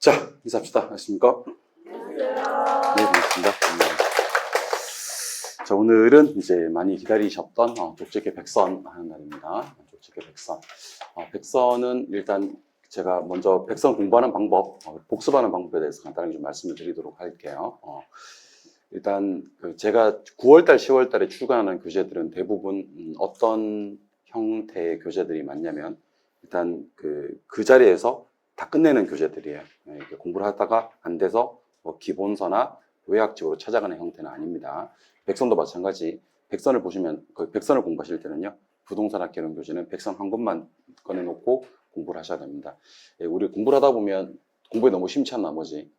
자, 인사합시다. 안녕하십니까? 네, 반갑습니다. 자, 오늘은 이제 많이 기다리셨던 족제계 백선 하는 날입니다. 족제계 백선. 백선은 일단 제가 먼저 백선 공부하는 방법, 복습하는 방법에 대해서 간단하게 좀 말씀을 드리도록 할게요. 일단 제가 9월달, 10월달에 출간하는 교재들은 대부분 어떤 형태의 교재들이 많냐면 일단 그 자리에서 다 끝내는 교재들이에요. 이렇게 공부를 하다가 안 돼서 뭐 기본서나 요약집으로 찾아가는 형태는 아닙니다. 백선도 마찬가지. 백선을 보시면 백선을 공부하실 때는요, 부동산학 개론 교재는 백선 한 권만 꺼내놓고 공부를 하셔야 됩니다. 우리 공부를 하다 보면 공부에 너무 심취한 나머지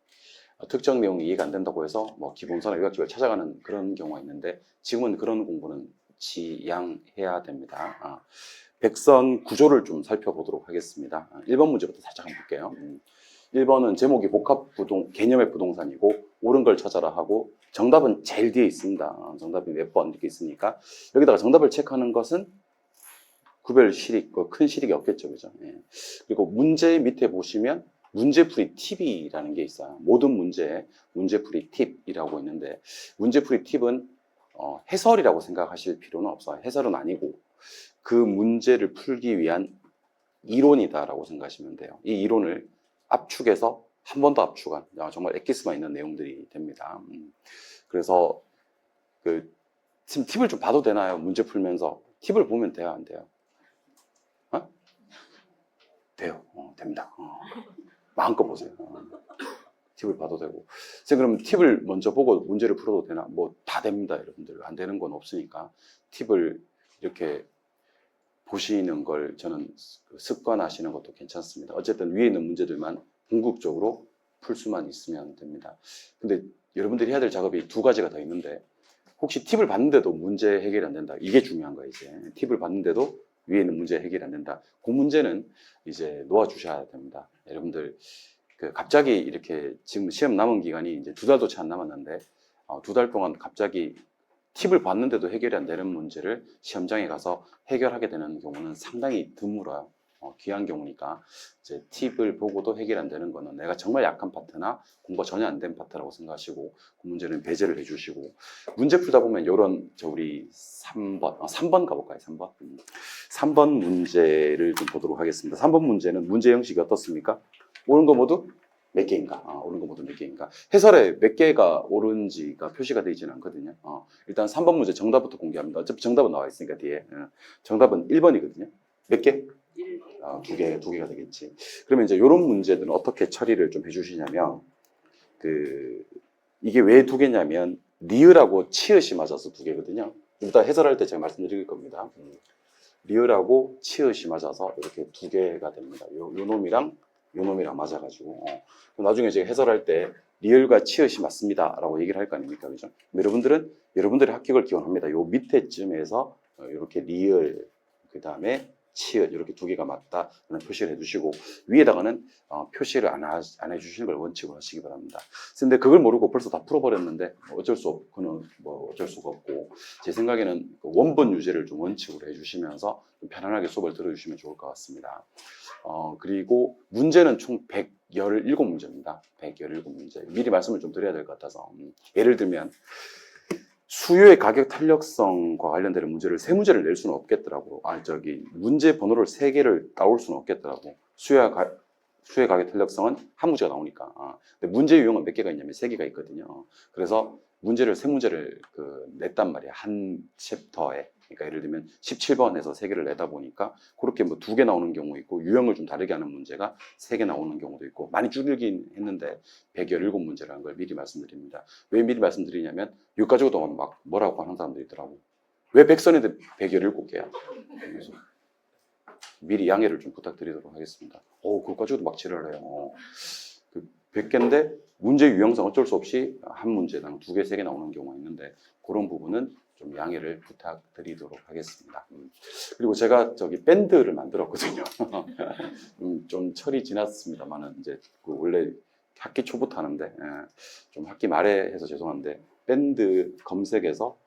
특정 내용이 이해가 안 된다고 해서 뭐 기본서나 요약집을 찾아가는 그런 경우가 있는데, 지금은 그런 공부는 지양해야 됩니다. 백선 구조를 좀 살펴보도록 하겠습니다. 1번 문제부터 살짝 한번 볼게요. 1번은 제목이 개념의 부동산이고 옳은 걸 찾아라 하고 정답은 제일 뒤에 있습니다. 정답이 몇 번 이렇게 있으니까 여기다가 정답을 체크하는 것은 구별 실익, 큰 실익이 없겠죠. 그죠? 예. 그리고 문제 밑에 보시면 문제풀이 팁이라는 게 있어요. 모든 문제풀이 팁이라고 있는데, 문제풀이 팁은 해설이라고 생각하실 필요는 없어요. 해설은 아니고 그 문제를 풀기 위한 이론이다라고 생각하시면 돼요. 이 이론을 압축해서 한 번 더 압축한 정말 엑기스만 있는 내용들이 됩니다. 그래서 지금 팁을 좀 봐도 되나요? 문제 풀면서 팁을 보면 돼요, 안 돼요? 돼요. 됩니다. 마음껏 보세요. 팁을 봐도 되고. 선생님, 그럼 팁을 먼저 보고 문제를 풀어도 되나? 뭐 다 됩니다, 여러분들. 안 되는 건 없으니까 팁을 이렇게 보시는 걸 저는 습관하시는 것도 괜찮습니다. 어쨌든 위에 있는 문제들만 궁극적으로 풀 수만 있으면 됩니다. 근데 여러분들이 해야 될 작업이 두 가지가 더 있는데, 혹시 팁을 봤는데도 문제 해결이 안 된다. 이게 중요한 거예요, 이제. 팁을 봤는데도 위에 있는 문제 해결이 안 된다. 그 문제는 이제 놓아주셔야 됩니다. 여러분들, 갑자기 이렇게 지금 시험 남은 기간이 이제 2달도 채 안 남았는데, 2달 동안 갑자기 팁을 봤는데도 해결이 안 되는 문제를 시험장에 가서 해결하게 되는 경우는 상당히 드물어요. 귀한 경우니까 이제 팁을 보고도 해결 안 되는 거는 내가 정말 약한 파트나 공부가 전혀 안 된 파트라고 생각하시고 그 문제는 배제를 해주시고, 문제 풀다 보면 이런 우리 3번 가볼까요? 3번 문제를 좀 보도록 하겠습니다. 3번 문제는 문제 형식이 어떻습니까? 옳은 거 모두 몇 개인가? 옳은 거 모두 몇 개인가? 해설에 몇 개가 옳은지가 표시가 되어 있지는 않거든요. 일단 3번 문제 정답부터 공개합니다. 어차피 정답은 나와 있으니까 뒤에. 정답은 1번이거든요. 몇 개? 두 개가 되겠지. 그러면 이제 이런 문제들은 어떻게 처리를 좀 해주시냐면, 이게 왜 두 개냐면, 리을하고 치읓이 맞아서 두 개거든요. 일단 해설할 때 제가 말씀드릴 겁니다. 리을하고 치읓이 맞아서 이렇게 두 개가 됩니다. 요 놈이랑 맞아가지고. 나중에 제가 해설할 때 리을과 치읓이 맞습니다 라고 얘기를 할 거 아닙니까? 그죠? 여러분들의 합격을 기원합니다. 요 밑에쯤에서 이렇게 리을, 그 다음에 치읓, 이렇게 두 개가 맞다 라는 표시를 해주시고, 위에다가는 표시를 안 해주시는 걸 원칙으로 하시기 바랍니다. 근데 그걸 모르고 벌써 다 풀어버렸는데 어쩔 수 없고, 그는 뭐 어쩔 수가 없고, 제 생각에는 원본 유제를 좀 원칙으로 해주시면서 좀 편안하게 수업을 들어주시면 좋을 것 같습니다. 그리고 문제는 총 117문제입니다. 117문제. 미리 말씀을 좀 드려야 될 것 같아서. 예를 들면, 수요의 가격 탄력성과 관련되는 문제를 세 문제를 낼 수는 없겠더라고. 문제 번호를 세 개를 따올 수는 없겠더라고. 수요의 가격 탄력성은 한 문제가 나오니까. 근데 문제 유형은 몇 개가 있냐면 세 개가 있거든요. 그래서 문제를 세 문제를 냈단 말이야. 한 챕터에. 그러니까 예를 들면 17번에서 세 개를 내다 보니까 그렇게 뭐 두 개 나오는 경우 있고, 유형을 좀 다르게 하는 문제가 세 개 나오는 경우도 있고, 많이 줄이긴 했는데 117문제라는 걸 미리 말씀드립니다. 왜 미리 말씀드리냐면, 이거 가지고도 막 뭐라고 하는 사람들이 있더라고. 왜 백선인데 117개야? 그래서 미리 양해를 좀 부탁드리도록 하겠습니다. 그거 가지고도 막 지랄을 해요. 100개인데 문제 유형상 어쩔 수 없이 한 문제당 2개, 3개 나오는 경우가 있는데, 그런 부분은 좀 양해를 부탁드리도록 하겠습니다. 그리고 제가 밴드를 만들었거든요. 좀 철이 지났습니다만은, 이제 원래 학기 초부터 하는데, 좀 학기 말에 해서 죄송한데, 밴드 검색에서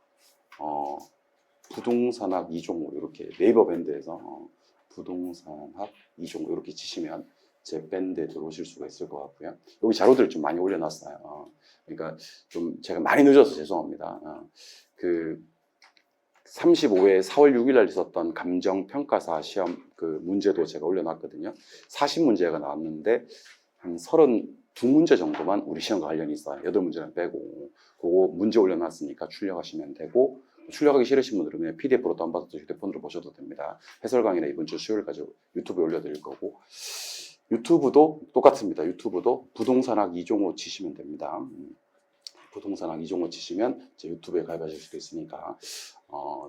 부동산학 2종목 이렇게 네이버 밴드에서 부동산학 2종목 이렇게 치시면 제 밴드에 들어오실 수가 있을 것 같고요. 여기 자료들을 좀 많이 올려놨어요. 그러니까 좀 제가 많이 늦어서 죄송합니다. 그 35회 4월 6일 날 있었던 감정평가사 시험 그 문제도 제가 올려놨거든요. 40문제가 나왔는데 한 32문제 정도만 우리 시험과 관련이 있어요. 8문제는 빼고. 그거 문제 올려놨으니까 출력하시면 되고, 출력하기 싫으신 분들은 그냥 PDF로 다운받아서 휴대폰으로 보셔도 됩니다. 해설 강의는 이번 주 수요일까지 유튜브에 올려드릴 거고, 유튜브도 똑같습니다. 유튜브도 부동산학 이종호 치시면 됩니다. 부동산학 이종호 치시면 제 유튜브에 가입하실 수도 있으니까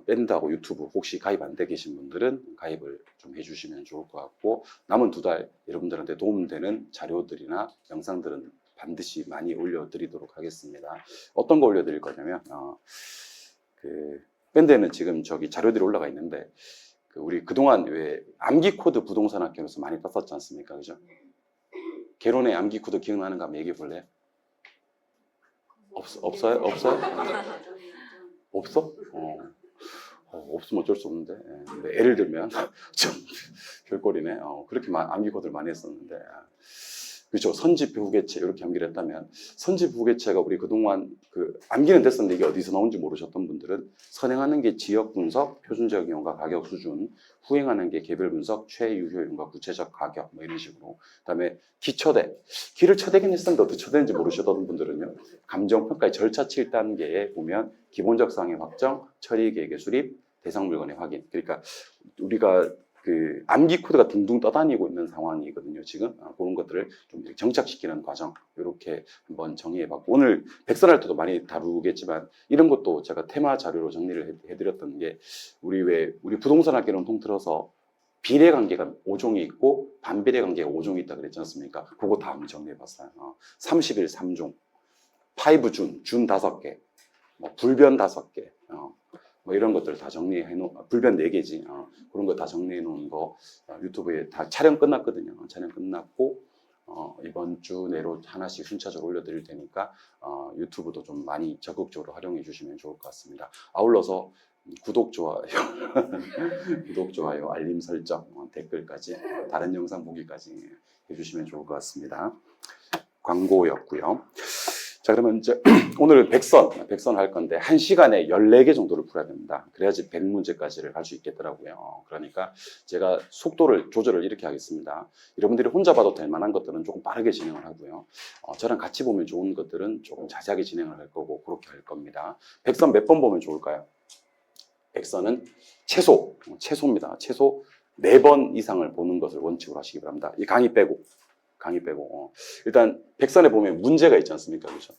밴드하고 유튜브 혹시 가입 안 돼 계신 분들은 가입을 좀 해주시면 좋을 것 같고, 남은 2달 여러분들한테 도움되는 자료들이나 영상들은 반드시 많이 올려드리도록 하겠습니다. 어떤 거 올려드릴 거냐면 그 밴드에는 지금 저기 자료들이 올라가 있는데 그 우리 그동안 왜 암기 코드 부동산 학교에서 많이 땄었지 않습니까? 그죠? 개론의 암기 코드 기억나는가 한번 얘기해 볼래요? 없어요? 없어요? 없어? 없으면 어쩔 수 없는데. 근데 예를 들면 좀 별꼴이네. 그렇게 암기 코드를 많이 했었는데. 그렇죠. 선지 부계체 이렇게 암기를 했다면 선지 부계체가 우리 그동안 그 암기는 됐었는데 이게 어디서 나온지 모르셨던 분들은 선행하는 게 지역 분석, 표준적 이용과 가격 수준, 후행하는 게 개별 분석, 최유효율과 구체적 가격 뭐 이런 식으로. 그다음에 기초대, 기를 쳐대긴 했었는데 어떻게 쳐대는지 모르셨던 분들은요. 감정평가의 절차 7단계에 보면 기본적 사항의 확정, 처리 계획의 수립, 대상 물건의 확인. 그러니까 우리가 그 암기 코드가 둥둥 떠다니고 있는 상황이거든요. 지금 그런 것들을 좀 정착시키는 과정 이렇게 한번 정의해봤고, 오늘 백선할 때도 많이 다루겠지만 이런 것도 제가 테마 자료로 정리를 해드렸던 게 우리 부동산 학계론 통틀어서 비례 관계가 5종이 있고 반비례 관계가 5종이 있다 그랬지 않습니까? 그거 다 한번 정리해봤어요. 30일 3종, 5준, 준 5개, 뭐 불변 5개, 뭐 이런 것들 다 정리해 놓은, 불변 4개지. 그런 거 다 정리해 놓은 거 유튜브에 다 촬영 끝났거든요. 촬영 끝났고, 이번 주 내로 하나씩 순차적으로 올려드릴 테니까, 유튜브도 좀 많이 적극적으로 활용해 주시면 좋을 것 같습니다. 아울러서 구독, 좋아요, 구독, 좋아요, 알림 설정, 댓글까지, 다른 영상 보기까지 해주시면 좋을 것 같습니다. 광고였고요. 자, 그러면 이제 오늘은 백선 할 건데 1시간에 14개 정도를 풀어야 됩니다. 그래야지 100문제까지를 할 수 있겠더라고요. 그러니까 제가 속도를 조절을 이렇게 하겠습니다. 여러분들이 혼자 봐도 될 만한 것들은 조금 빠르게 진행을 하고요. 저랑 같이 보면 좋은 것들은 조금 자세하게 진행을 할 거고 그렇게 할 겁니다. 백선 몇 번 보면 좋을까요? 백선은 최소입니다. 최소 4번 이상을 보는 것을 원칙으로 하시기 바랍니다. 이 강의 빼고. 일단 백선에 보면 문제가 있지 않습니까? 그렇죠?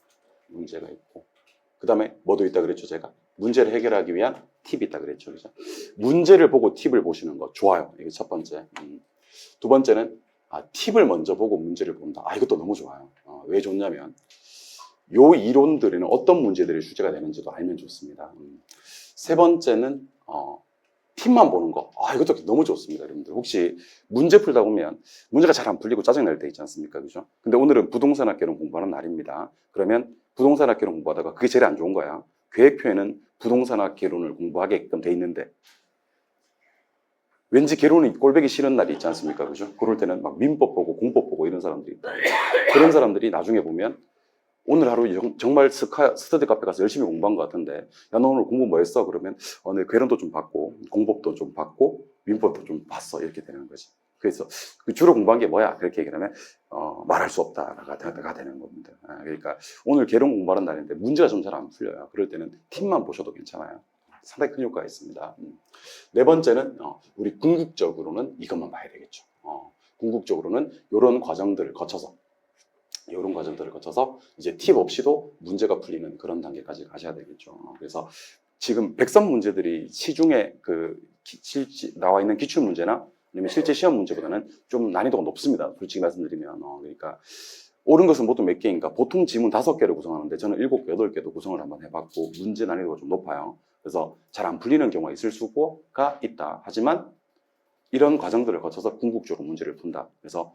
문제가 있고 그 다음에 뭐도 있다 그랬죠? 제가 문제를 해결하기 위한 팁이 있다 그랬죠? 그렇죠? 문제를 보고 팁을 보시는 거 좋아요. 이게 첫 번째. 두 번째는 팁을 먼저 보고 문제를 본다. 이것도 너무 좋아요. 왜 좋냐면 요 이론들에는 어떤 문제들이 출제가 되는지도 알면 좋습니다. 세 번째는 팁만 보는 거. 이것도 너무 좋습니다, 여러분들. 혹시 문제 풀다 보면 문제가 잘 안 풀리고 짜증날 때 있지 않습니까? 그죠? 근데 오늘은 부동산학개론 공부하는 날입니다. 그러면 부동산학개론 공부하다가 그게 제일 안 좋은 거야. 계획표에는 부동산학개론을 공부하게끔 돼 있는데 왠지 개론이 꼴보기 싫은 날이 있지 않습니까? 그죠? 그럴 때는 막 민법 보고 공법 보고 이런 사람들이 있다. 그런 사람들이 나중에 보면 오늘 하루 정말 스터디 카페 가서 열심히 공부한 것 같은데 야, 너 오늘 공부 뭐 했어? 그러면 내 괴론도 좀 봤고 공법도 좀 봤고 민법도 좀 봤어 이렇게 되는 거지. 그래서 주로 공부한 게 뭐야? 그렇게 얘기하면 말할 수 없다가 되는 겁니다. 그러니까 오늘 개론 공부하는 날인데 문제가 좀 잘 안 풀려요. 그럴 때는 팁만 보셔도 괜찮아요. 상당히 큰 효과가 있습니다. 네 번째는 우리 궁극적으로는 이것만 봐야 되겠죠. 궁극적으로는 이런 과정들을 거쳐서 이제 팁 없이도 문제가 풀리는 그런 단계까지 가셔야 되겠죠. 그래서 지금 백선 문제들이 시중에 나와 있는 기출 문제나 아니면 실제 시험 문제보다는 좀 난이도가 높습니다. 솔직히 말씀드리면. 그러니까 옳은 것은 모두 몇 개인가? 보통 지문 5개를 구성하는데 저는 7개, 8개도 구성을 한번 해봤고 문제 난이도가 좀 높아요. 그래서 잘 안 풀리는 경우가 있을 수가 있다. 하지만 이런 과정들을 거쳐서 궁극적으로 문제를 푼다. 그래서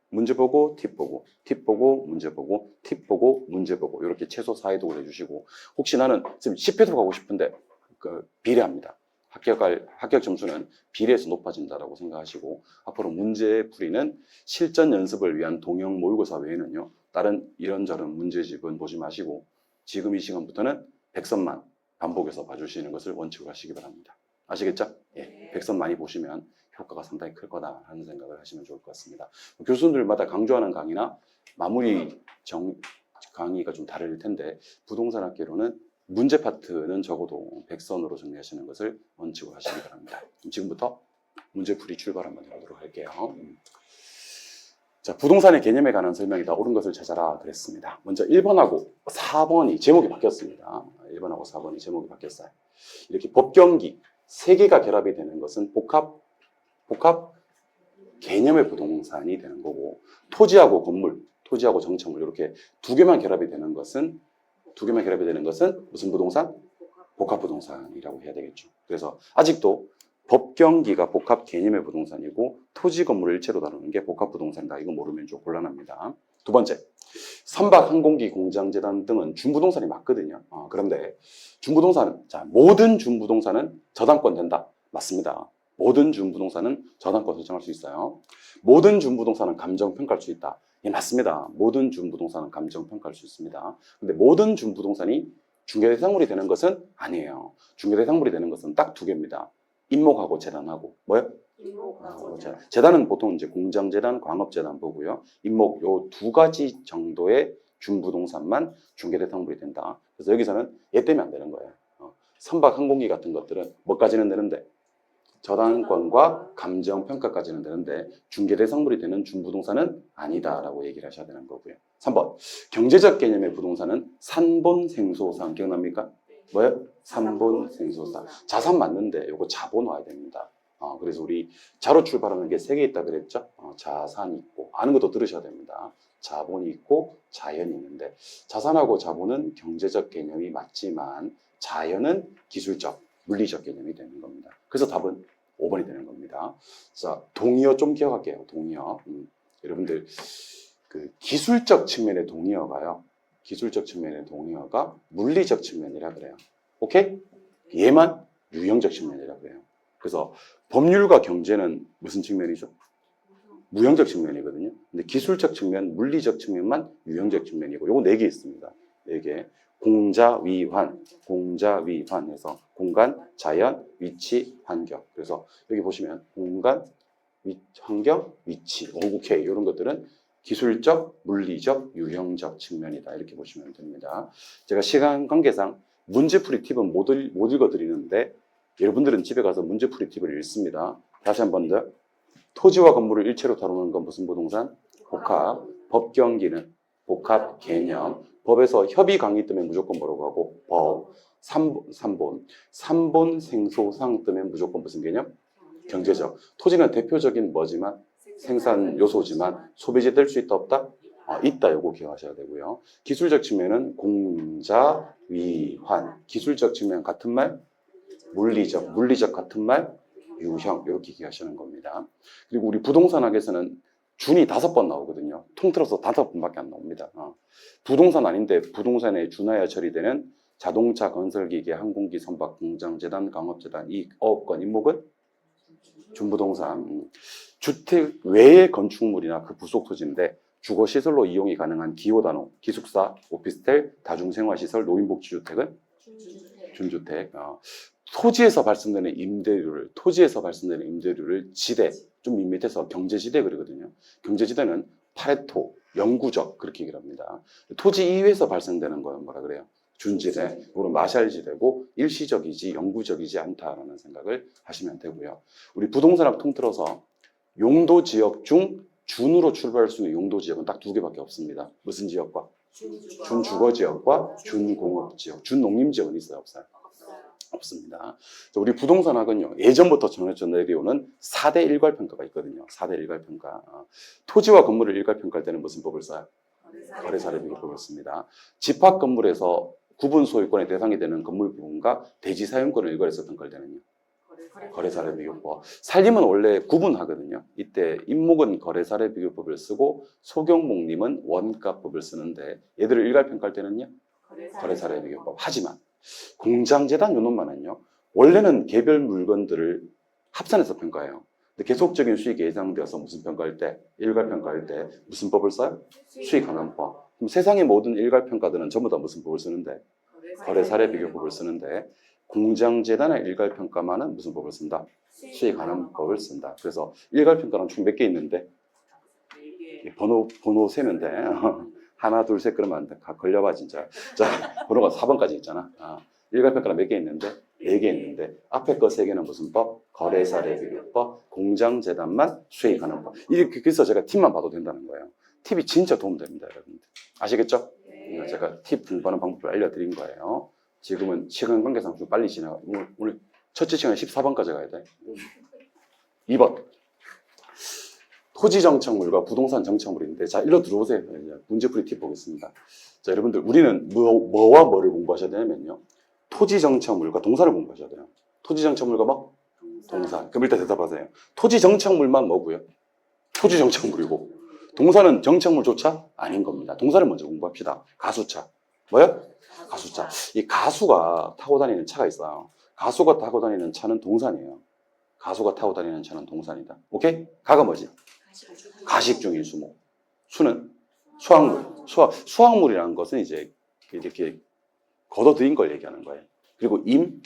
문제 보고 팁 보고 팁 보고 문제 보고 팁 보고 문제 보고 이렇게 최소 4회독을 해주시고, 혹시 나는 지금 10회독 하고 싶은데 비례합니다. 합격 점수는 비례해서 높아진다라고 생각하시고 앞으로 문제풀이는 실전 연습을 위한 동형 모의고사 외에는요. 다른 이런저런 문제집은 보지 마시고 지금 이 시간부터는 100선만 반복해서 봐주시는 것을 원칙으로 하시기 바랍니다. 아시겠죠? 예, 100선 많이 보시면 효과가 상당히 클 거다 하는 생각을 하시면 좋을 것 같습니다. 교수님들마다 강조하는 강의나 마무리 강의가 좀 다를 텐데 부동산학개론은 문제 파트는 적어도 100선으로 정리하시는 것을 원칙으로 하시기 바랍니다. 그럼 지금부터 문제풀이 출발 한번 해보도록 할게요. 자, 부동산의 개념에 관한 설명이다. 옳은 것을 찾아라 그랬습니다. 먼저 1번하고 4번이 제목이 바뀌었습니다. 1번하고 4번이 제목이 바뀌었어요. 이렇게 법경기 3개가 결합이 되는 것은 복합 개념의 부동산이 되는 거고 토지하고 건물, 토지하고 정착물 이렇게 2개만 결합이 되는 것은 무슨 부동산? 복합부동산이라고 해야 되겠죠. 그래서 아직도 법경기가 복합 개념의 부동산이고 토지 건물을 일체로 다루는 게 복합부동산이다. 이거 모르면 좀 곤란합니다. 두 번째, 선박, 항공기, 공장재단 등은 준부동산이 맞거든요. 그런데 준부동산, 자, 모든 준부동산은 저당권 된다. 맞습니다. 모든 준부동산은 저당권 설정할 수 있어요. 모든 준부동산은 감정평가할 수 있다. 예, 맞습니다. 모든 준부동산은 감정평가할 수 있습니다. 근데 모든 준부동산이 중개대상물이 되는 것은 아니에요. 중개대상물이 되는 것은 딱 2개입니다. 임목하고 재단하고. 뭐요? 임목하고 재단. 재단은 보통 이제 공장재단, 광업재단 보고요. 임목 요 2가지 정도의 준부동산만 중개대상물이 된다. 그래서 여기서는 얘 때문에 안 되는 거예요. 선박, 항공기 같은 것들은 뭐까지는 되는데 저당권과 감정평가까지는 되는데 중개대상물이 되는 준부동산은 아니다라고 얘기를 하셔야 되는 거고요. 3번, 경제적 개념의 부동산은 산본생소상 기억납니까? 뭐예요? 산본생소상. 자산 맞는데 요거 자본 와야 됩니다. 그래서 우리 자로 출발하는 게 3개 있다 그랬죠? 자산이 있고 아는 것도 들으셔야 됩니다. 자본이 있고 자연이 있는데 자산하고 자본은 경제적 개념이 맞지만 자연은 기술적, 물리적 개념이 되는 겁니다. 그래서 답은 5번이 되는 겁니다. 자, 동의어 좀 기억할게요. 동의어. 여러분들 그 기술적 측면의 동의어가요. 기술적 측면의 동의어가 물리적 측면이라 그래요. 오케이? 얘만 유형적 측면이라 그래요. 그래서 법률과 경제는 무슨 측면이죠? 무형적 측면이거든요. 근데 기술적 측면, 물리적 측면만 유형적 측면이고 요거 4개 있습니다. 4개. 공자위환해서 공간, 자연, 위치, 환경. 그래서 여기 보시면 공간, 환경, 위치, 오케이 이런 것들은 기술적, 물리적, 유형적 측면이다. 이렇게 보시면 됩니다. 제가 시간 관계상 문제풀이 팁은 못 읽어드리는데 여러분들은 집에 가서 문제풀이 팁을 읽습니다. 다시 한 번 더. 토지와 건물을 일체로 다루는 건 무슨 부동산? 복합. 법경기는 복합 개념. 법에서 협의 강의 뜨면 무조건 뭐라고 하고? 법. 3본 생소상 뜨면 무조건 무슨 개념? 경제적. 토지는 대표적인 뭐지만 생산 요소지만 소비재 될 수 있다 없다? 있다. 요거 기억하셔야 되고요. 기술적 측면은 공자위환. 기술적 측면 같은 말? 물리적 같은 말? 유형. 이렇게 기억하시는 겁니다. 그리고 우리 부동산학에서는 준이 5번 나오거든요. 통틀어서 5번밖에 안 나옵니다. 부동산 아닌데 부동산에 준하여 처리되는 자동차, 건설기계, 항공기, 선박, 공장, 재단, 강업재단 이 어업권 임목은 준부동산. 주택 외의 건축물이나 그 부속 토지인데 주거시설로 이용이 가능한 기호단호, 기숙사, 오피스텔, 다중생활시설, 노인복지주택은 준주택. 토지에서 발생되는 임대료를 지대, 좀 밋밋해서 경제지대 그러거든요. 경제지대는 파레토, 영구적 그렇게 얘기를 합니다. 토지 이외에서 발생되는 건 뭐라 그래요? 준지대, 이거는 마샬지대고 일시적이지 영구적이지 않다라는 생각을 하시면 되고요. 우리 부동산학 통틀어서 용도지역 중 준으로 출발할 수 있는 용도지역은 딱 2개밖에 없습니다. 무슨 지역과? 준주거지역과 준공업지역. 준농림지역은 있어요? 없어요? 없습니다. 우리 부동산학은요, 예전부터 정해져 내려오는 4대 일괄평가가 있거든요. 4대 일괄평가. 토지와 건물을 일괄평가할 때는 무슨 법을 써요? 거래사례비교법을 씁니다. 집합 건물에서 구분 소유권의 대상이 되는 건물 부분과 대지 사용권을 일괄해서 평가할 때는요. 거래사례비교법. 살림은 원래 구분하거든요. 이때 임목은 거래사례비교법을 쓰고 소경목림은 원가법을 쓰는데 얘들을 일괄평가할 때는요. 거래사례비교법. 하지만 공장재단 요놈만은요. 원래는 개별 물건들을 합산해서 평가해요. 근데 계속적인 수익이 예상되어서 무슨 평가할 때? 일괄 평가할 때 무슨 법을 써요? 수익 환원법. 그럼 세상의 모든 일괄 평가들은 전부 다 무슨 법을 쓰는데? 거래 사례 비교법을 쓰는데 공장재단의 일괄 평가만은 무슨 법을 쓴다? 수익 환원법을 쓴다. 그래서 일괄 평가는 총 몇 개 있는데? 번호 세면 돼. 하나, 둘, 셋 그러면 안 돼. 걸려봐 진짜. 자, 번호가 4번까지 있잖아. 일괄 평가는 몇 개 있는데? 4개 있는데 앞에 거 3개는 무슨 법? 거래 사례 비교법, 공장재단만 수익 환원법. 이렇게 그래서 제가 팁만 봐도 된다는 거예요. 팁이 진짜 도움됩니다, 여러분들. 아시겠죠? 제가 팁 공부하는 방법을 알려드린 거예요. 지금은 시간 관계상 좀 빨리 지나가. 오늘 첫째 시간에 14번까지 가야 돼. 2번. 토지 정착물과 부동산 정착물인데, 자, 일로 들어오세요. 문제풀이 팁 보겠습니다. 자, 여러분들, 우리는 뭐와 뭐를 공부하셔야 되냐면요. 토지 정착물과 동산을 공부하셔야 돼요. 토지 정착물과 뭐? 동산. 그럼 일단 대답하세요. 토지 정착물만 뭐고요? 토지 정착물이고, 동산은 정착물조차 아닌 겁니다. 동산을 먼저 공부합시다. 가수차. 뭐요? 가수차. 이 가수가 타고 다니는 차가 있어요. 가수가 타고 다니는 차는 동산이에요. 가수가 타고 다니는 차는 동산이다. 오케이? 가가 뭐지? 가식 중인 수목. 수는 수확물. 수확물이라는 것은 이제 이렇게 걷어들인 걸 얘기하는 거예요. 그리고 임,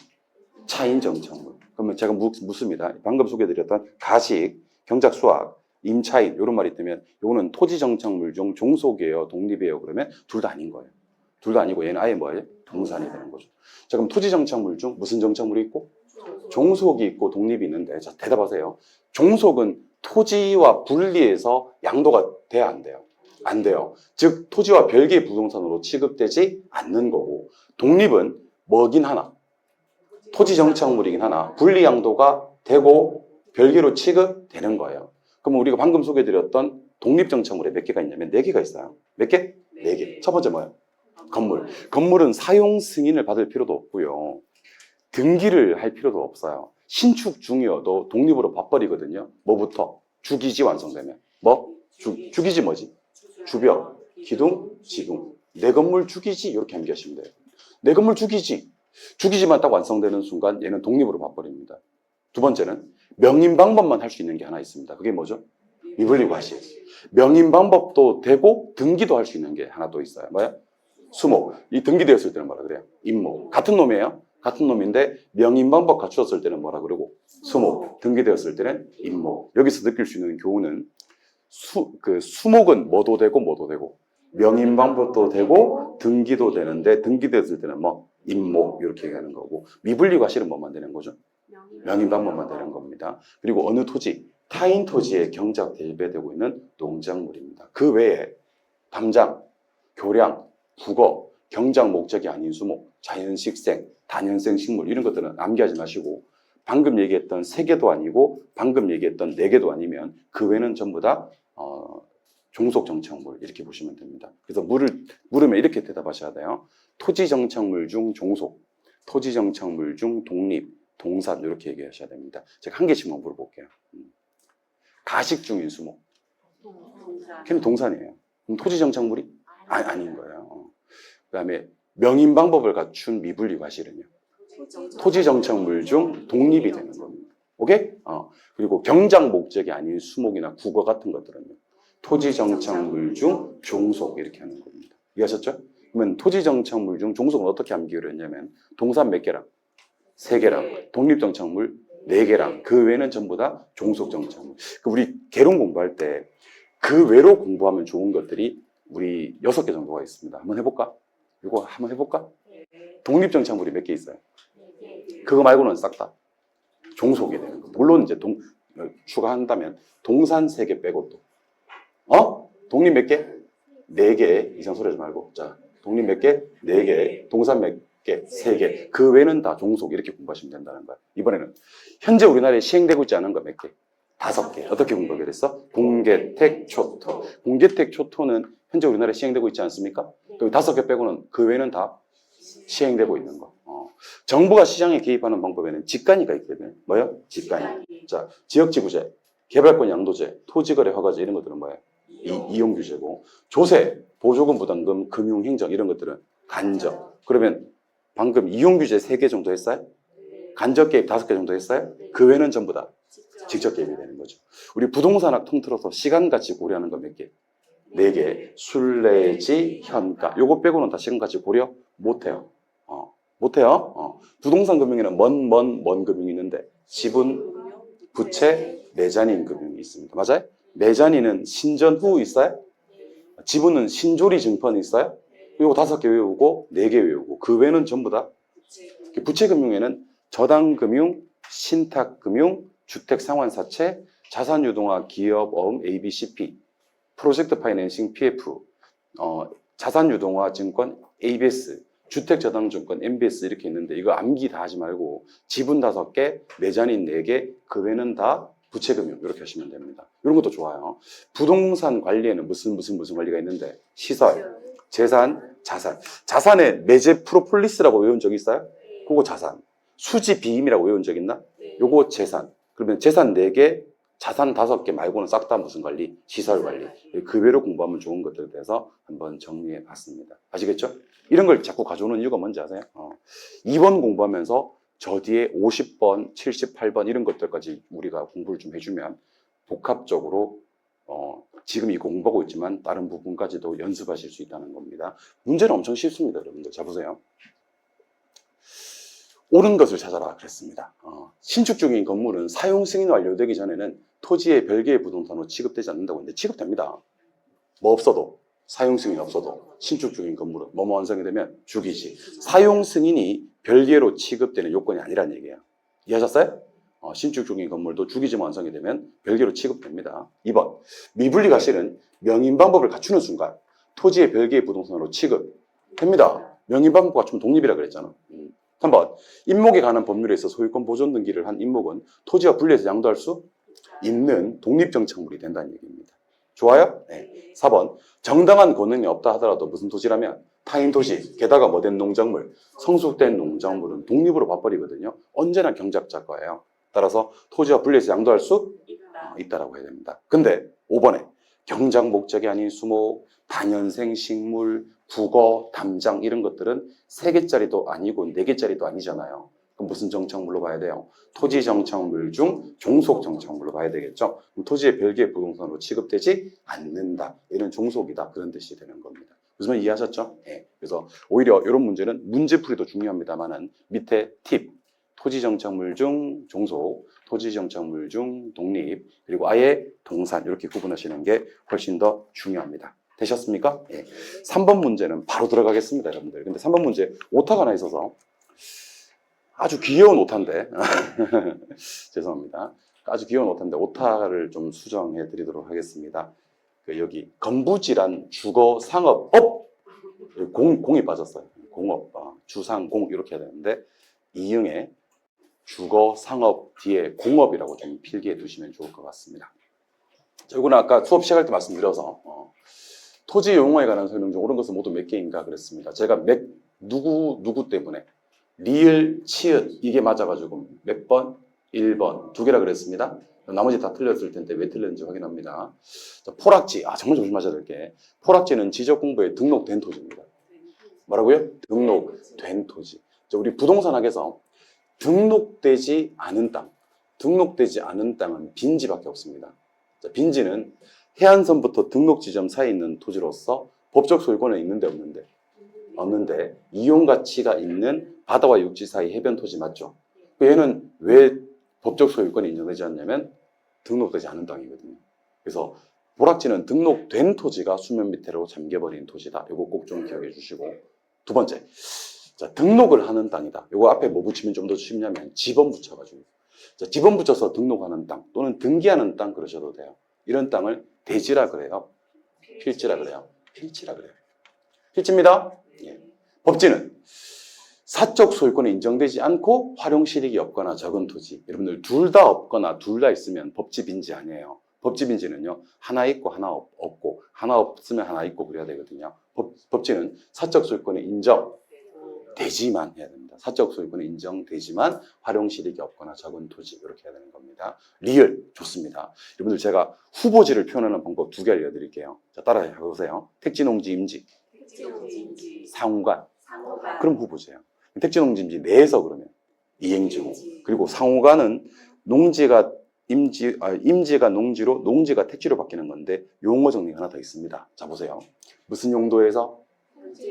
차인 정착물. 그러면 제가 묻습니다. 방금 소개해드렸던 가식, 경작 수확, 임차인 이런 말이 있다면 이거는 토지 정착물 중 종속이에요, 독립이에요. 그러면 둘 다 아닌 거예요. 둘 다 아니고 얘는 아예 뭐예요? 동산이 되는 거죠. 자, 그럼 토지 정착물 중 무슨 정착물이 있고? 종속이 있고 독립이 있는데, 자, 대답하세요. 종속은 토지와 분리해서 양도가 돼야 안 돼요? 안 돼요. 즉 토지와 별개의 부동산으로 취급되지 않는 거고, 독립은 뭐긴 하나? 토지 정착물이긴 하나 분리 양도가 되고 별개로 취급되는 거예요. 그럼 우리가 방금 소개해드렸던 독립 정착물에 몇 개가 있냐면 4개가 있어요. 몇 개? 4개. 첫 번째 뭐예요? 건물. 건물은 사용 승인을 받을 필요도 없고요. 등기를 할 필요도 없어요. 신축 중이어도 독립으로 봐버리거든요. 뭐부터? 주기지 완성되면. 뭐? 주기지 뭐지? 주벽, 기둥, 지붕. 내 건물 주기지 이렇게 암기하시면 돼요. 내 건물 주기지. 주기지만 딱 완성되는 순간 얘는 독립으로 봐버립니다. 두 번째는 명인 방법만 할 수 있는 게 하나 있습니다. 그게 뭐죠? 미분리 과실. 명인 방법도 되고 등기도 할 수 있는 게 하나 또 있어요. 뭐야? 수목. 이 등기되었을 때는 뭐라 그래요? 임목. 같은 놈이에요. 같은 놈인데 명인 방법 갖추었을 때는 뭐라 그러고? 수목. 등기되었을 때는 임목. 여기서 느낄 수 있는 교훈은 수목은 뭐도 되고 뭐도 되고 명인 방법도 되고 등기도 되는데 등기되었을 때는 뭐? 임목 이렇게 얘기하는 거고, 미분리 과실은 뭐만 되는 거죠? 명인 방법만 되는 겁니다. 그리고 어느 토지? 타인 토지에 경작 대배되고 있는 농작물입니다. 그 외에 담장, 교량, 국어, 경작 목적이 아닌 수목, 자연식생, 단연생 식물 이런 것들은 암기하지 마시고 방금 얘기했던 3개도 아니고 방금 얘기했던 4개도 아니면 그 외는 전부 다 종속 정착물 이렇게 보시면 됩니다. 그래서 물으면 이렇게 대답하셔야 돼요. 토지 정착물 중 종속, 토지 정착물 중 독립, 동산 이렇게 얘기하셔야 됩니다. 제가 한 개씩만 물어볼게요. 가식 중인 수목. 걔는 동산이에요. 그럼 토지 정착물이? 아닌 거예요. 그 다음에 명인 방법을 갖춘 미분리 과실은요. 토지 정착물 중 독립이 되는 겁니다. 오케이? 그리고 경작 목적이 아닌 수목이나 국어 같은 것들은요. 토지 정착물 중 종속 이렇게 하는 겁니다. 이해하셨죠? 그러면 토지 정착물 중 종속은 어떻게 암기를 했냐면 동산 몇 개랑? 3개랑. 독립 정착물 4개랑. 그 외에는 전부 다 종속 정착물. 우리 개론 공부할 때 그 외로 공부하면 좋은 것들이 우리 6개 정도가 있습니다. 한번 해볼까? 이거 한번 해볼까? 독립 정착물이 몇 개 있어요? 그거 말고는 싹 다 종속이 되는 거. 물론 이제 추가한다면 동산 3개 빼고 또 독립 몇 개? 4개 이상 소리 하지 말고. 자, 독립 몇 개? 4개. 동산 몇 개? 3개. 그 외는 다 종속 이렇게 공부하시면 된다는 거야. 이번에는 현재 우리나라에 시행되고 있지 않은 거 몇 개? 5개. 어떻게 공부하게 됐어? 공개택 초토. 공개택 초토는 현재 우리나라에 시행되고 있지 않습니까? 그 5개 빼고는 그 외는 다 시행되고 있는 거. 정부가 시장에 개입하는 방법에는 직간이가 있거든요. 뭐요? 직간이. 자, 지역지구제, 개발권 양도제, 토지거래 허가제 이런 것들은 뭐예요? 이용규제고, 조세, 보조금 부담금, 금융행정 이런 것들은 간접. 그러면 방금 이용규제 3개 정도 했어요? 간접 개입 5개 정도 했어요? 그 외에는 전부 다 직접 개입이 되는 거죠. 우리 부동산학 통틀어서 시간가치 고려하는 거 몇 개? 4개. 순례지, 현가. 요거 빼고는 다 시간가치 고려 못해요. 못해요. 부동산 금융에는 먼 금융이 있는데 지분, 부채, 내잔인 금융이 있습니다. 맞아요? 내잔인은 신전 후 있어요? 지분은 신조리 증권이 있어요? 요거 5개 외우고 4개 외우고 그 외에는 전부 다 부채금융에는 저당금융, 신탁금융, 주택상환사채, 자산유동화 기업어음 ABCP, 프로젝트 파이낸싱 PF, 자산유동화 증권 ABS, 주택저당증권 MBS 이렇게 있는데 이거 암기 다 하지 말고 지분 5개, 내잔인 4개, 그 외에는 다 부채금융 이렇게 하시면 됩니다. 이런 것도 좋아요. 부동산 관리에는 무슨 관리가 있는데 시설, 재산, 자산. 자산에 매제 프로폴리스라고 외운 적 있어요? 그거 자산. 수지 비임이라고 외운 적 있나? 요거 재산. 그러면 재산 4개, 자산 5개 말고는 싹 다 무슨 관리? 시설 관리. 그 외로 공부하면 좋은 것들에 대해서 한번 정리해 봤습니다. 아시겠죠? 이런 걸 자꾸 가져오는 이유가 뭔지 아세요? 2번 공부하면서 저 뒤에 50번, 78번 이런 것들까지 우리가 공부를 좀 해주면 복합적으로 지금 이 공부하고 있지만 다른 부분까지도 연습하실 수 있다는 겁니다. 문제는 엄청 쉽습니다, 여러분들. 자, 보세요. 옳은 것을 찾아라 그랬습니다. 신축 중인 건물은 사용 승인 완료되기 전에는 토지의 별개의 부동산으로 취급되지 않는다고 했는데 취급됩니다. 뭐 없어도, 사용 승인 없어도 신축 중인 건물은 뭐뭐 완성이 되면 주기지. 사용 승인이 별개로 취급되는 요건이 아니란 얘기예요. 이해하셨어요? 신축 중인 건물도 주기지만 완성이 되면 별개로 취급됩니다. 2번, 미분리 과실은 명인 방법을 갖추는 순간 토지의 별개의 부동산으로 취급됩니다. 명인 방법 갖추면 독립이라 그랬잖아. 3번, 임목에 관한 법률에 있어 소유권 보존 등기를 한 임목은 토지와 분리해서 양도할 수 있는 독립정착물이 된다는 얘기입니다. 좋아요? 네. 4번, 정당한 권한이 없다 하더라도 무슨 토지라면 타인 토지, 게다가 뭐된 농작물, 성숙된 농작물은 독립으로 봐버리거든요. 언제나 경작자 거예요. 따라서 토지와 분리해서 양도할 수 있다라고 해야 됩니다. 근데 5번에 경작 목적이 아닌 수목, 다년생 식물, 국어, 담장 이런 것들은 3개짜리도 아니고 4개짜리도 아니잖아요. 그럼 무슨 정착물로 봐야 돼요? 토지 정착물 중 종속 정착물로 봐야 되겠죠. 그럼 토지의 별개의 부동산으로 취급되지 않는다. 이런 종속이다. 그런 뜻이 되는 겁니다. 무슨 말 이해하셨죠? 네. 그래서 오히려 이런 문제는 문제풀이도 중요합니다만은 밑에 팁. 토지 정착물 중 종속, 토지 정착물 중 독립, 그리고 아예 동산 이렇게 구분하시는 게 훨씬 더 중요합니다. 되셨습니까? 예. 3번 문제는 바로 들어가겠습니다, 여러분들. 근데 3번 문제 오타가 하나 있어서 아주 귀여운 오타인데 죄송합니다. 아주 귀여운 오타인데 오타를 좀 수정해 드리도록 하겠습니다. 여기 건부질환 주거 상업업 공이 빠졌어요. 공업, 주상공 이렇게 해야 되는데 이응에 주거 상업 뒤에 공업이라고 좀 필기해 두시면 좋을 것 같습니다. 자, 이거는 아까 수업 시작할 때 말씀드려서 토지 용어에 관한 설명 중 옳은 것은 모두 몇 개인가 그랬습니다. 제가 누구 때문에 리을, 치읓 이게 맞아가지고 몇 번? 1번 2개라 그랬습니다. 나머지 다 틀렸을 텐데 왜 틀렸는지 확인합니다. 자, 포락지, 정말 조심하셔야 될 게 포락지는 지적공부에 등록된 토지입니다. 뭐라고요? 등록된 토지. 자, 우리 부동산학에서 등록되지 않은 땅은 빈지밖에 없습니다. 자, 빈지는 해안선부터 등록 지점 사이에 있는 토지로서 법적 소유권은 있는데 없는데 이용 가치가 있는 바다와 육지 사이 해변 토지 맞죠? 얘는 왜 법적 소유권이 인정되지 않냐면 등록되지 않은 땅이거든요. 그래서 보락지는 등록된 토지가 수면 밑으로 잠겨버린 토지다. 이거 꼭 좀 기억해 주시고. 2번째, 자, 등록을 하는 땅이다. 이거 앞에 뭐 붙이면 좀 더 쉽냐면 지번 붙여가지고. 자, 지번 붙여서 등록하는 땅 또는 등기하는 땅 그러셔도 돼요. 이런 땅을 대지라 그래요. 필지라 그래요. 필지라 그래요. 필지입니다. 예. 법지는 사적 소유권이 인정되지 않고 활용 실익이 없거나 적은 토지. 여러분들 둘 다 없거나 둘 다 있으면 법지 빈지 아니에요. 법지 빈지는요, 하나 있고 하나 없고, 하나 없으면 하나 있고 그래야 되거든요. 법지는 사적 소유권이 인정되지만 해야 됩니다. 사적 소유권이 인정되지만 활용 실익이 없거나 적은 토지 이렇게 해야 되는 겁니다. 리을 좋습니다. 여러분들 제가 후보지를 표현하는 방법 2개 알려드릴게요. 자, 따라해 보세요. 택지농지 임지, 상호간. 그럼 후보지예요. 택지농지 임지 내에서 그러면 이행지고. 그리고 상호간은 농지가 임지가 농지로, 농지가 택지로 바뀌는 건데 용어 정리가 하나 더 있습니다. 자, 보세요. 무슨 용도에서?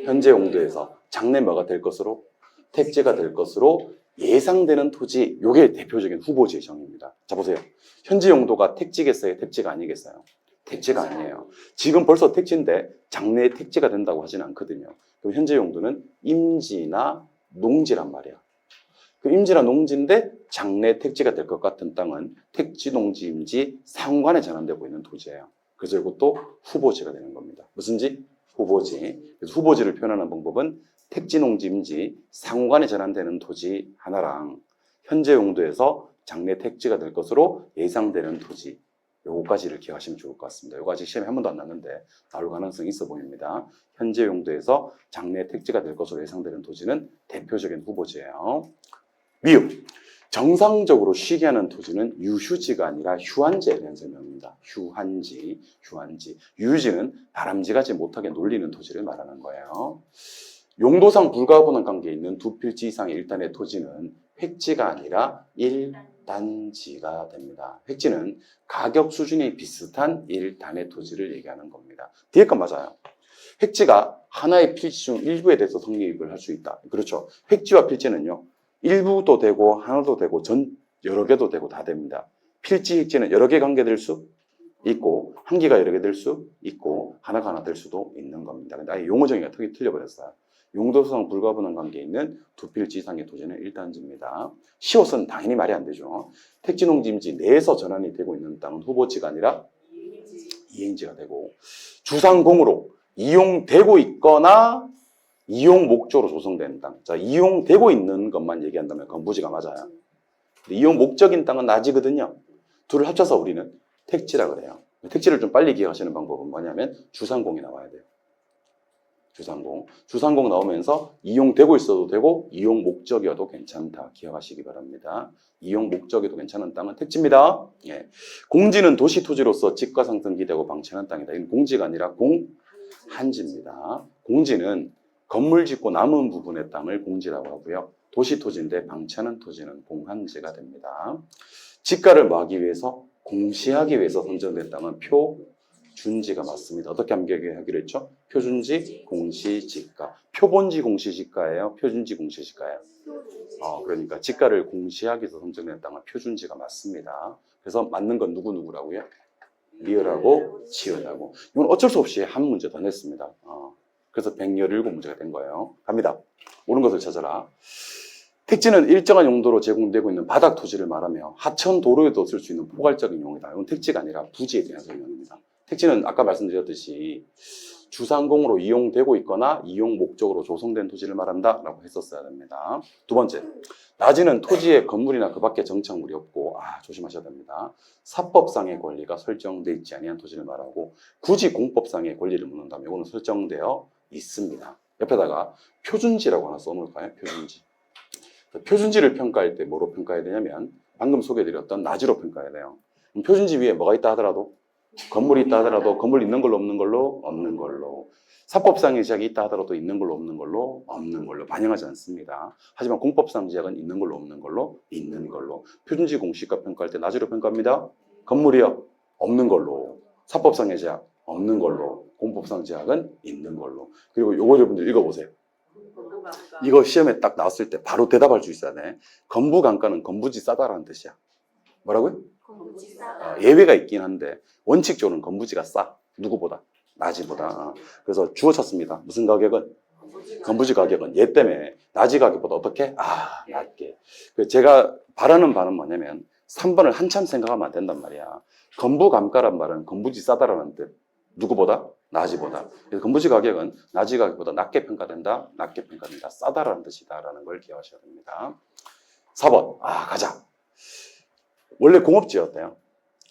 현재 용도에서 장래 뭐가 될 것으로? 택지가 될 것으로 예상되는 토지. 요게 대표적인 후보지의 정의입니다. 자, 보세요. 현재 용도가 택지겠어요? 택지가 아니겠어요? 택지가 아니에요. 지금 벌써 택지인데 장래에 택지가 된다고 하지는 않거든요. 그럼 현재 용도는 임지나 농지란 말이야. 그 임지나 농지인데 장래 택지가 될 것 같은 땅은 택지, 농지, 임지 상관에 전환되고 있는 토지예요. 그래서 이것도 후보지가 되는 겁니다. 무슨지? 후보지. 그래서 후보지를 표현하는 방법은 택지, 농지, 임지 상관에 전환되는 토지 하나랑 현재 용도에서 장래 택지가 될 것으로 예상되는 토지, 요거까지를 기억하시면 좋을 것 같습니다. 요거 아직 시험에 한 번도 안 났는데 나올 가능성이 있어 보입니다. 현재 용도에서 장래 택지가 될 것으로 예상되는 토지는 대표적인 후보지예요. 미흡. 정상적으로 쉬게 하는 토지는 유휴지가 아니라 휴한지에 대한 설명입니다. 휴한지. 유휴지는 다람쥐같이 못하게 놀리는 토지를 말하는 거예요. 용도상 불가분한 관계에 있는 두 필지 이상의 일단의 토지는 획지가 아니라 일단지가 됩니다. 획지는 가격 수준이 비슷한 일단의 토지를 얘기하는 겁니다. 뒤에 건 맞아요. 획지가 하나의 필지 중 일부에 대해서 성립을 할 수 있다. 그렇죠. 획지와 필지는요. 일부도 되고 하나도 되고 여러 개도 되고 다 됩니다. 필지, 획지는 여러 개 관계될 수 있고 한 개가 여러 개 될 수 있고 하나가 하나 될 수도 있는 겁니다. 근데 아예 용어 정의가 틀려버렸어요. 용도상 불가분한 관계에 있는 두 필지 이상의 토지는 일단지입니다. 시옷은 당연히 말이 안 되죠. 택지, 농지, 임지 내에서 전환이 되고 있는 땅은 후보지가 아니라 이행지가 되고 주상공으로 이용되고 있거나 이용 목적으로 조성된 땅. 자, 이용되고 있는 것만 얘기한다면 건부지가 맞아요. 이용 목적인 땅은 낮이거든요. 둘을 합쳐서 우리는 택지라 그래요. 택지를 좀 빨리 기억하시는 방법은 뭐냐면 주상공이 나와야 돼요. 주상공 나오면서 이용되고 있어도 되고 이용 목적이어도 괜찮다. 기억하시기 바랍니다. 이용 목적이어도 괜찮은 땅은 택지입니다. 예. 공지는 도시 토지로서 집가 상승 기대고 방치하는 땅이다. 이건 공지가 아니라 공한지입니다. 공지는 건물 짓고 남은 부분의 땅을 공지라고 하고요. 도시 토지인데 방치하는 토지는 공한지가 됩니다. 집가를 뭐 하기 위해서? 공시하기 위해서 선정된 땅은 표준지가 맞습니다. 어떻게 암기하기로 했죠? 표준지, 공시지가. 표본지 공시지가예요? 표준지 공시지가예요? 그러니까 지가를 공시하기 위해서 선정된 땅은 표준지가 맞습니다. 그래서 맞는 건 누구라고요? 리얼하고 치열하고. 이건 어쩔 수 없이 한 문제 더 냈습니다. 그래서 117문제가 된 거예요. 갑니다. 옳은 것을 찾아라. 택지는 일정한 용도로 제공되고 있는 바닥 토지를 말하며 하천 도로에도 쓸 수 있는 포괄적인 용어이다. 이건 택지가 아니라 부지에 대한 설명입니다. 택지는 아까 말씀드렸듯이 주상공으로 이용되고 있거나 이용 목적으로 조성된 토지를 말한다 라고 했었어야 됩니다. 두 번째, 낮이는 토지에 건물이나 그 밖에 정착물이 없고 조심하셔야 됩니다. 사법상의 권리가 설정되어 있지 아니한 토지를 말하고 굳이 공법상의 권리를 묻는다면 이거는 설정되어 있습니다. 옆에다가 표준지라고 하나 써놓을까요? 표준지. 표준지를 평가할 때 뭐로 평가해야 되냐면 방금 소개해드렸던 낮이로 평가해야 돼요. 표준지 위에 뭐가 있다 하더라도 건물이 있다 하더라도 건물 있는 걸로 없는 걸로 없는 걸로 사법상의 지역이 있다 하더라도 있는 걸로 없는 걸로 없는 걸로 반영하지 않습니다. 하지만 공법상 지역은 있는 걸로 없는 걸로 있는 걸로 표준지 공시가 평가할 때 낮이로 평가합니다. 건물이요? 없는 걸로 사법상의 지역 없는 걸로 공법상 지역은 있는 걸로 그리고 요거 여러분들 읽어보세요. 이거 시험에 딱 나왔을 때 바로 대답할 수 있어야 돼. 건부간가는 건부지 싸다라는 뜻이야. 뭐라고요? 건부지 싸다. 예외가 있긴 한데 원칙적으로는 건부지가 싸. 누구보다? 낮이보다. 그래서 주어 찾습니다. 무슨 가격은? 건부지 가격은 얘 때문에 낮이 가격보다 어떻게? 낮게. 제가 바라는 바는 뭐냐면 3번을 한참 생각하면 안 된단 말이야. 건부감가란 말은 건부지 싸다라는 뜻. 누구보다? 낮이보다. 그래서 건부지 가격은 낮이 가격보다 낮게 평가된다. 낮게 평가된다. 싸다라는 뜻이다라는 걸 기억하셔야 됩니다. 4번. 가자. 원래 공업지였대요.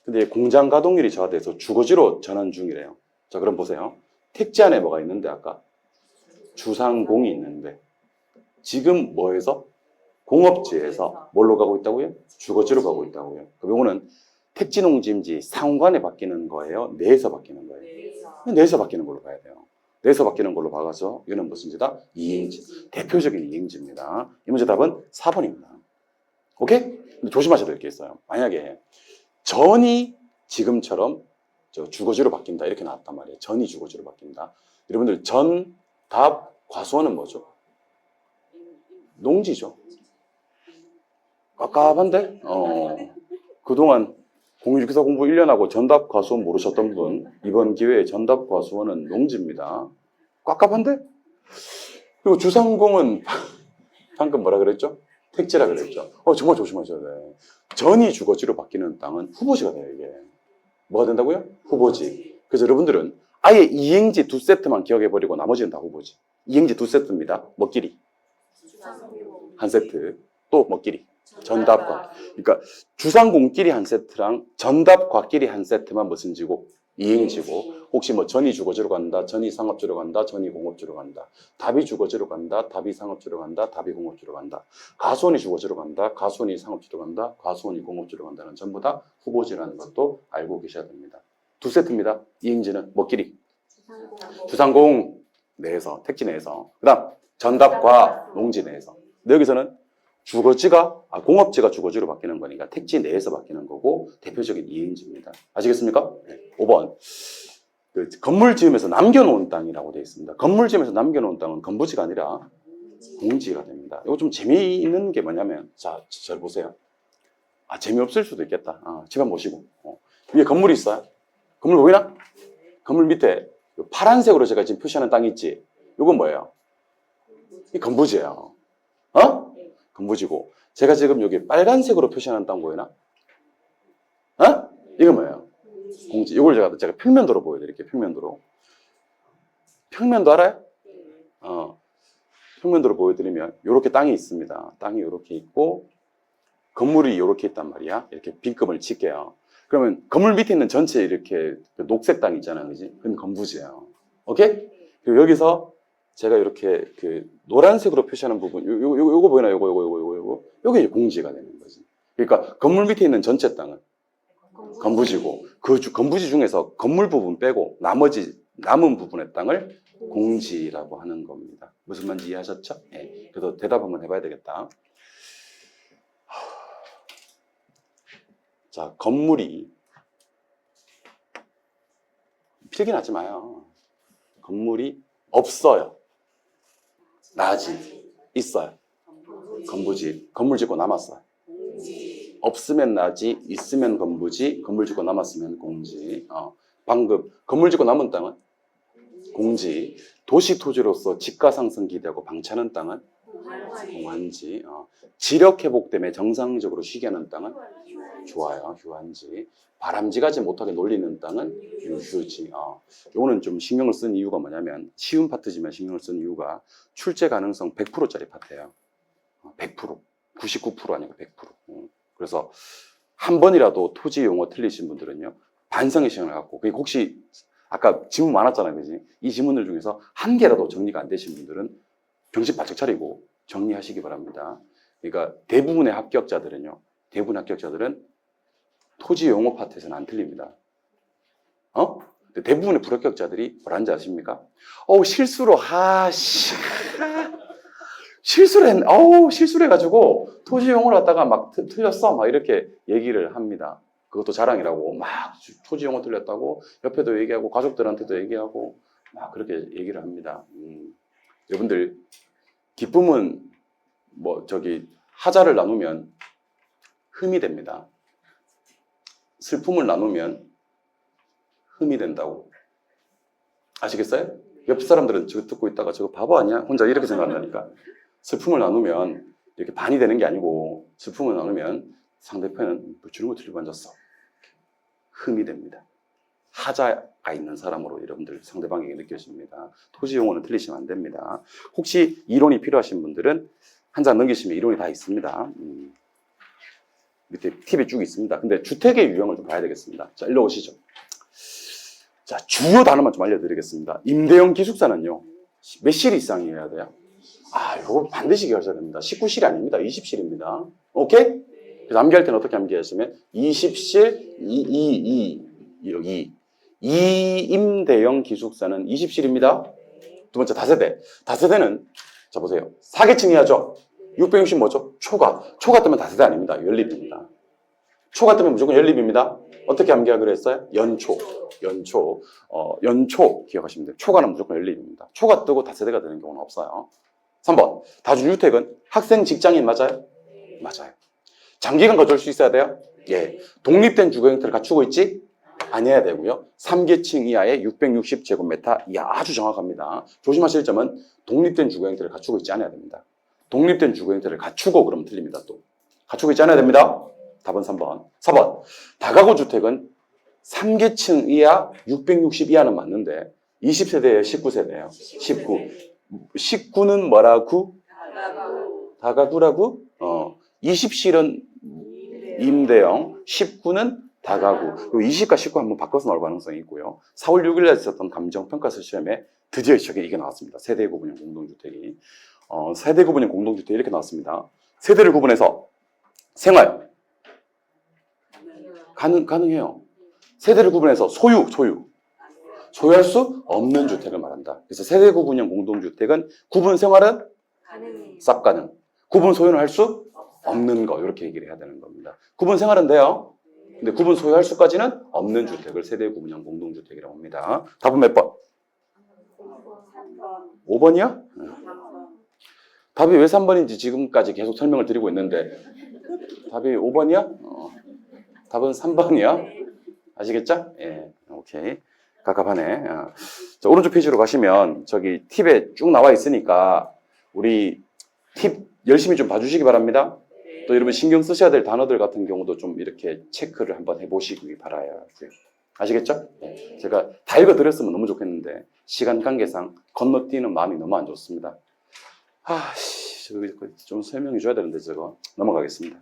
근데 공장 가동률이 저하돼서 주거지로 전환 중이래요. 자, 그럼 보세요. 택지 안에 뭐가 있는데 아까? 주상공이 있는데 지금 뭐에서? 공업지에서 뭘로 가고 있다고요? 주거지로 가고 있다고요. 그럼 이거는 택지, 농지, 임지 상관에 바뀌는 거예요? 내에서 바뀌는 거예요? 내에서 바뀌는 걸로 봐야 돼요. 내에서 바뀌는 걸로 봐서 이거는 무슨 지다? 이행지. 대표적인 이행지입니다. 이 문제 답은 4번입니다. 오케이? 근데 조심하셔야 될 게 있어요. 만약에 전이 지금처럼 주거지로 바뀐다 이렇게 나왔단 말이에요. 전이 주거지로 바뀐다. 여러분들 전, 답, 과수원은 뭐죠? 농지죠. 깝깝한데? 그동안 공유기사 공부 1년 하고 전답 과수원 모르셨던 분, 이번 기회에 전답 과수원은 농지입니다. 깝깝한데? 그리고 주상공은 방금 뭐라 그랬죠? 택지라 그랬죠. 정말 조심하셔야 돼. 전이 주거지로 바뀌는 땅은 후보지가 돼요, 이게. 뭐가 된다고요? 후보지. 그래서 여러분들은 아예 이행지 두 세트만 기억해버리고 나머지는 다 후보지. 이행지 두 세트입니다. 뭐끼리? 한 세트. 또 뭐끼리? 전답과. 그러니까 주상공끼리 한 세트랑 전답과끼리 한 세트만 무슨 지고? 이행지고. 혹시 뭐 전이 주거지로 간다, 전이 상업지로 간다, 전이 공업지로 간다. 답이 주거지로 간다, 답이 상업지로 간다, 답이 공업지로 간다. 가수원이 주거지로 간다, 가수원이 상업지로 간다, 가수원이 공업지로 간다는 전부 다 후보지라는 것도 알고 계셔야 됩니다. 두 세트입니다. 이행지는 뭐끼리? 주상공 내에서, 택지 내에서. 그 다음 전답과 농지 내에서. 여기서는 공업지가 주거지로 바뀌는 거니까 택지 내에서 바뀌는 거고 대표적인 이행지입니다. 아시겠습니까? 네. 5번. 건물 지으면서 남겨놓은 땅이라고 되어 있습니다. 건물 지으면서 남겨놓은 땅은 건부지가 아니라 공지가 됩니다. 이거 좀 재미있는 게 뭐냐면, 자, 잘 보세요. 재미없을 수도 있겠다. 집안 보시고. 위에 건물이 있어요. 건물 보이나? 건물 밑에 파란색으로 제가 지금 표시하는 땅이 있지? 이건 뭐예요? 이 건부지예요. 건부지고. 제가 지금 여기 빨간색으로 표시하는 땅 보이나? 이건 뭐예요? 공지. 이걸 제가 평면도로 보여드릴게요. 평면도로. 평면도 알아요? 평면도로 보여드리면 이렇게 땅이 있습니다. 땅이 이렇게 있고 건물이 이렇게 있단 말이야. 이렇게 빈금을 칠게요. 그러면 건물 밑에 있는 전체 이렇게 녹색 땅 있잖아요. 그지? 그럼 건부지예요. 오케이? 그리고 여기서 제가 이렇게 노란색으로 표시하는 부분, 요거 보이나? 요거. 요게 이제 공지가 되는 거지. 그러니까 건물 밑에 있는 전체 땅은 건부지고, 건부지 중에서 건물 부분 빼고 남은 부분의 땅을 공지라고 하는 겁니다. 무슨 말인지 이해하셨죠? 네. 그래서 대답 한번 해봐야 되겠다. 자, 건물이 필기나지 마요. 건물이 없어요. 나지 있어요. 건부지. 건물 짓고 남았어요. 없으면 나지, 있으면 건부지, 건물 짓고 남았으면 공지. 방금 건물 짓고 남은 땅은 공지. 도시 토지로서 집가 상승 기대하고 방치하는 땅은 공환지. 지력 회복 때문에 정상적으로 쉬게 하는 땅은 좋아요. 휴환지. 바람쥐 가지 못하게 놀리는 땅은 유휴지. 요거는 좀 신경을 쓴 이유가 뭐냐면, 쉬운 파트지만 신경을 쓴 이유가 출제 가능성 100%짜리 파트예요. 100%. 99% 아니고 100%. 그래서 한 번이라도 토지 용어 틀리신 분들은요, 반성의 시간을 갖고, 혹시 아까 지문 많았잖아요. 그지? 이 지문들 중에서 한 개라도 정리가 안 되신 분들은 정신 바짝 차리고 정리하시기 바랍니다. 그러니까 대부분의 합격자들은 토지 용어 파트에서는 안 틀립니다. 대부분의 불합격자들이 뭐라는지 아십니까? 실수를 해가지고 토지 용어를 갖다가 막 틀렸어. 막 이렇게 얘기를 합니다. 그것도 자랑이라고 막 토지 용어 틀렸다고 옆에도 얘기하고 가족들한테도 얘기하고 막 그렇게 얘기를 합니다. 여러분들, 기쁨은 하자를 나누면 흠이 됩니다. 슬픔을 나누면 흠이 된다고. 아시겠어요? 옆 사람들은 저거 듣고 있다가 저거 바보 아니야? 혼자 이렇게 생각한다니까. 슬픔을 나누면 이렇게 반이 되는 게 아니고, 슬픔을 나누면 상대편은 뭐 주는 거 틀리고 앉았어. 흠이 됩니다. 하자가 있는 사람으로 여러분들 상대방에게 느껴집니다. 토지 용어는 틀리시면 안 됩니다. 혹시 이론이 필요하신 분들은 한 장 넘기시면 이론이 다 있습니다. 밑에 팁이 쭉 있습니다. 근데 주택의 유형을 좀 봐야 되겠습니다. 자, 일로 오시죠. 자, 주요 단어만 좀 알려드리겠습니다. 임대형 기숙사는요, 몇 실 이상이어야 돼요? 이거 반드시 기억하셔야 됩니다. 19실이 아닙니다. 20실입니다. 오케이? 그래서 암기할 때는 어떻게 암기하시면 20실, 2 임대형 기숙사는 20실입니다. 두 번째, 다세대. 다세대는, 자, 보세요. 4계층이야죠? 660 뭐죠? 초과. 초과 뜨면 다세대 아닙니다. 연립입니다. 초과 뜨면 무조건 연립입니다. 어떻게 암기하기로 했어요? 연초. 연초 기억하시면 돼요. 초과는 무조건 연립입니다. 초과 뜨고 다세대가 되는 경우는 없어요. 3번. 다주주택은 학생, 직장인 맞아요? 맞아요. 장기간 거주할 수 있어야 돼요? 예. 독립된 주거 형태를 갖추고 있지? 아니어야 되고요. 3계층 이하의 660제곱미터 이하 아주 정확합니다. 조심하실 점은 독립된 주거 형태를 갖추고 있지 않아야 됩니다. 독립된 주거 형태를 갖추고 그러면 틀립니다. 또 갖추고 있지 않아야 됩니다. 답은 3번. 4번. 다가구 주택은 3계층 이하 660 이하는 맞는데 20세대예요? 19세대예요? 19. 19는 뭐라고? 다가구라고? 20실은 임대형, 19는 다가구. 20과 19 한번 바꿔서 나올 가능성이 있고요. 4월 6일에 있었던 감정평가서 시험에 드디어 이게 나왔습니다. 세대 구분형 공동주택이. 세대 구분형 공동주택이 이렇게 나왔습니다. 세대를 구분해서 생활. 가능해요. 세대를 구분해서 소유할 수 없는 주택을 말한다. 그래서 세대 구분형 공동주택은 구분 생활은 쌉 가능. 구분 소유는 할 수 없는 거. 이렇게 얘기를 해야 되는 겁니다. 구분 생활은 돼요. 근데 구분 소유할 수까지는 없는 주택을 세대 구분형 공동주택이라고 합니다. 답은 몇 번? 5번이요? 답이 왜 3번인지 지금까지 계속 설명을 드리고 있는데 답이 5번이야? 답은 3번이야? 아시겠죠? 예, 오케이. 갑갑하네. 자, 오른쪽 페이지로 가시면 저기 팁에 쭉 나와 있으니까 우리 팁 열심히 좀 봐주시기 바랍니다. 또 여러분 신경 쓰셔야 될 단어들 같은 경우도 좀 이렇게 체크를 한번 해보시기 바라요. 아시겠죠? 네. 제가 다 읽어드렸으면 너무 좋겠는데 시간 관계상 건너뛰는 마음이 너무 안 좋습니다. 좀 설명해 줘야 되는데 저거 넘어가겠습니다.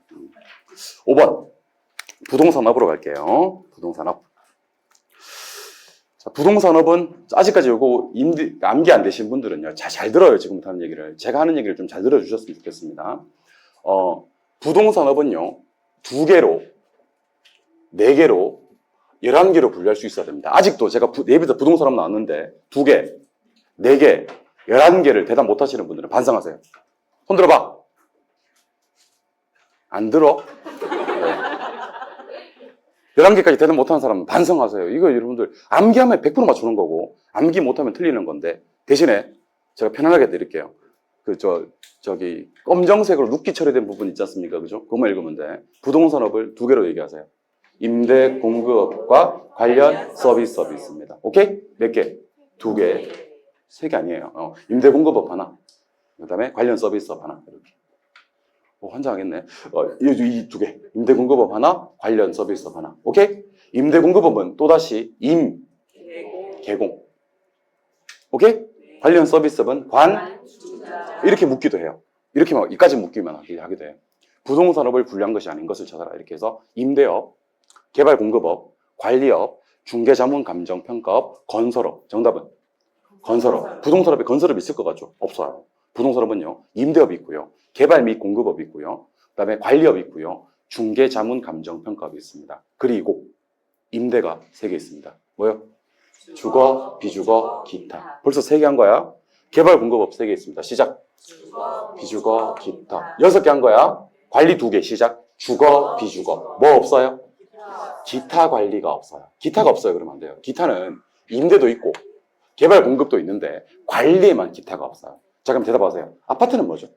5번 부동산업으로 갈게요. 부동산업. 자, 부동산업은 아직까지 요거 암기 안 되신 분들은요 잘 들어요. 지금부터 하는 얘기를 제가 하는 얘기를 좀 잘 들어주셨으면 좋겠습니다. 부동산업은요 2개로 4개로 11개로 분류할 수 있어야 됩니다. 아직도 제가 예비서 부동산업 나왔는데 2개, 4개, 11개를 대답 못 하시는 분들은 반성하세요. 손 들어봐. 안 들어? 네. 11개까지 대답 못하는 사람은 반성하세요. 이거 여러분들 암기하면 100% 맞추는 거고 암기 못하면 틀리는 건데 대신에 제가 편안하게 드릴게요. 저기 검정색으로 눕기 처리된 부분 있지 않습니까? 그죠? 그것만 읽으면 돼. 부동산업을 2개로 얘기하세요. 임대 공급업과 관련 서비스입니다. 오케이? 몇 개? 2개. 3개 아니에요. 임대 공급업 하나. 그 다음에 관련 서비스업 하나. 이렇게. 환장하겠네. 이 2개. 임대 공급업 하나, 관련 서비스업 하나. 오케이? 임대 공급업은 또다시 개공. 오케이? 관련 서비스업은 이렇게 묻기도 해요. 이렇게 막 이까지 묻기만 하게 돼요. 부동산업을 분류한 것이 아닌 것을 찾아라. 이렇게 해서 임대업, 개발공급업, 관리업, 중개자문감정평가업, 건설업. 정답은 건설업. 부동산업에 건설업이 있을 것 같죠? 없어요. 부동산업은요 임대업이 있고요, 개발 및 공급업이 있고요, 그 다음에 관리업이 있고요, 중개자문감정평가업이 있습니다. 그리고 임대가 3개 있습니다. 뭐요? 주거, 비주거, 기타. 벌써 3개 한 거야. 개발 공급업 3개 있습니다. 시작. 비주거, 기타. 6개 한 거야. 관리 2개. 시작. 주거, 비주거. 뭐 없어요? 기타 관리가 없어요. 기타가 없어요. 그러면 안 돼요. 기타는 임대도 있고 개발 공급도 있는데 관리에만 기타가 없어요. 자, 그럼 대답하세요. 아파트는 뭐죠?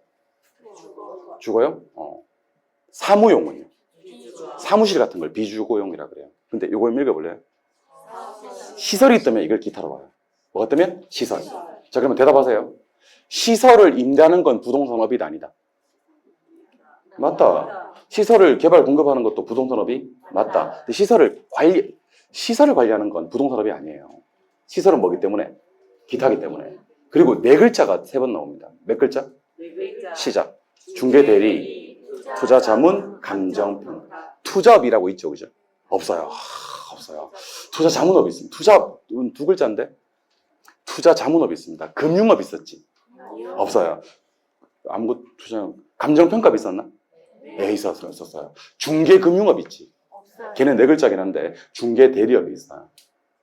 주거용? 사무용은요? 사무실 같은 걸 비주거용이라 그래요. 근데 이거 읽어볼래요? 시설이 있다면 이걸 기타로 봐요. 뭐가 뜨면? 시설. 자, 그러면 대답하세요. 시설을 임대하는 건 부동산업이 아니다. 맞다. 시설을 개발 공급하는 것도 부동산업이 맞다. 근데 시설을 관리하는 건 부동산업이 아니에요. 시설은 뭐기 때문에? 기타기 때문에. 그리고 4글자가 3번 나옵니다. 몇 글자? 4글자. 시작. 중개대리, 투자자문, 감정평가. 투자업이라고 있죠, 그죠? 없어요. 없어요. 투자자문업이 있습니다. 투자는 2글자인데? 투자자문업이 있습니다. 금융업이 있었지? 없어요. 아무것도 감정평가가 있었나? 네, 있었어요. 중개금융업 있지? 걔는 4글자긴 한데 중개대리업이 있어요.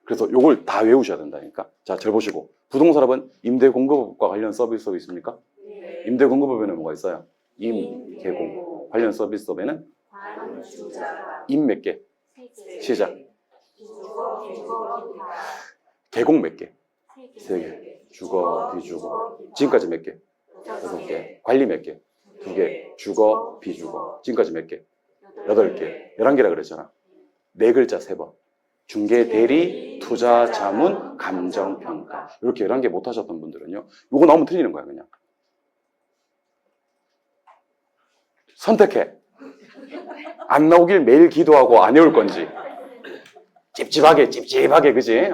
그래서 요걸 다 외우셔야 된다니까. 자, 잘 보시고. 부동산업은 임대공급업과 관련 서비스업이 있습니까? 네. 임대공급업에는 뭐가 있어요? 임, 개공. 관련 서비스업에는 관주자가 임 몇 개? 시작. 주거, 비주거, 기타 개공 몇 개? 세 3개. 주거, 비주거. 지금까지 몇 개? 6개. 관리 몇 개? 2개. 주거, 비주거. 지금까지 몇 개? 8개. 11개라 그랬잖아. 4글자 3번. 중개, 대리, 투자, 자문, 감정, 평가. 이렇게 11개 못 하셨던 분들은요. 이거 나오면 틀리는 거야, 그냥. 선택해. 안 나오길 매일 기도하고 안 외울 건지. 찝찝하게, 그지?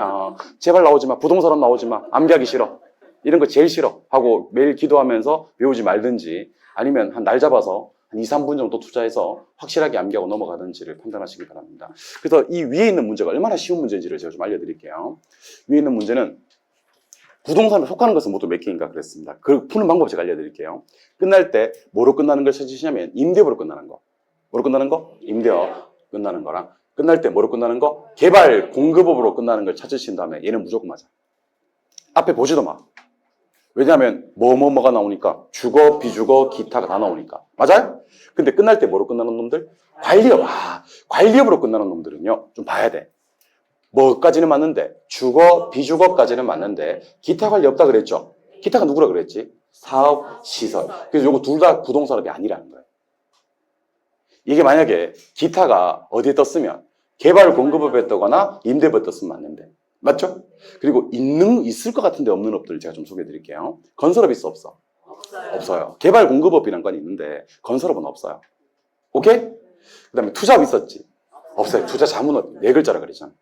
제발 나오지 마. 부동산은 나오지 마. 암기하기 싫어. 이런 거 제일 싫어. 하고 매일 기도하면서 외우지 말든지 아니면 한 날 잡아서 한 2, 3분 정도 투자해서 확실하게 암기하고 넘어가든지를 판단하시기 바랍니다. 그래서 이 위에 있는 문제가 얼마나 쉬운 문제인지를 제가 좀 알려드릴게요. 위에 있는 문제는 부동산에 속하는 것은 모두 몇 개인가 그랬습니다. 그 푸는 방법 제가 알려드릴게요. 끝날 때 뭐로 끝나는 걸 찾으시냐면 임대업으로 끝나는 거. 뭐로 끝나는 거? 임대업 끝나는 거랑 끝날 때 뭐로 끝나는 거? 개발 공급업으로 끝나는 걸 찾으신 다음에 얘는 무조건 맞아. 앞에 보지도 마. 왜냐하면 뭐가 나오니까 주거, 비주거, 기타가 다 나오니까. 맞아요? 근데 끝날 때 뭐로 끝나는 놈들? 관리업. 관리업으로 끝나는 놈들은요. 좀 봐야 돼. 뭐까지는 맞는데 주거, 비주거까지는 맞는데 기타 관리 없다 그랬죠? 기타가 누구라 그랬지? 사업, 시설. 그래서 요거 둘 다 부동산업이 아니라는 거예요. 이게 만약에 기타가 어디에 떴으면 개발 공급업에 뜨거나 임대업에 떴으면 맞는데. 맞죠? 그리고 있을 것 같은데 없는 업들을 제가 좀 소개해 드릴게요. 건설업 있어, 없어? 없어요. 개발 공급업이란 건 있는데 건설업은 없어요. 오케이? 그 다음에 투자업 있었지? 없어요. 투자 자문업 4글자라 그랬잖아.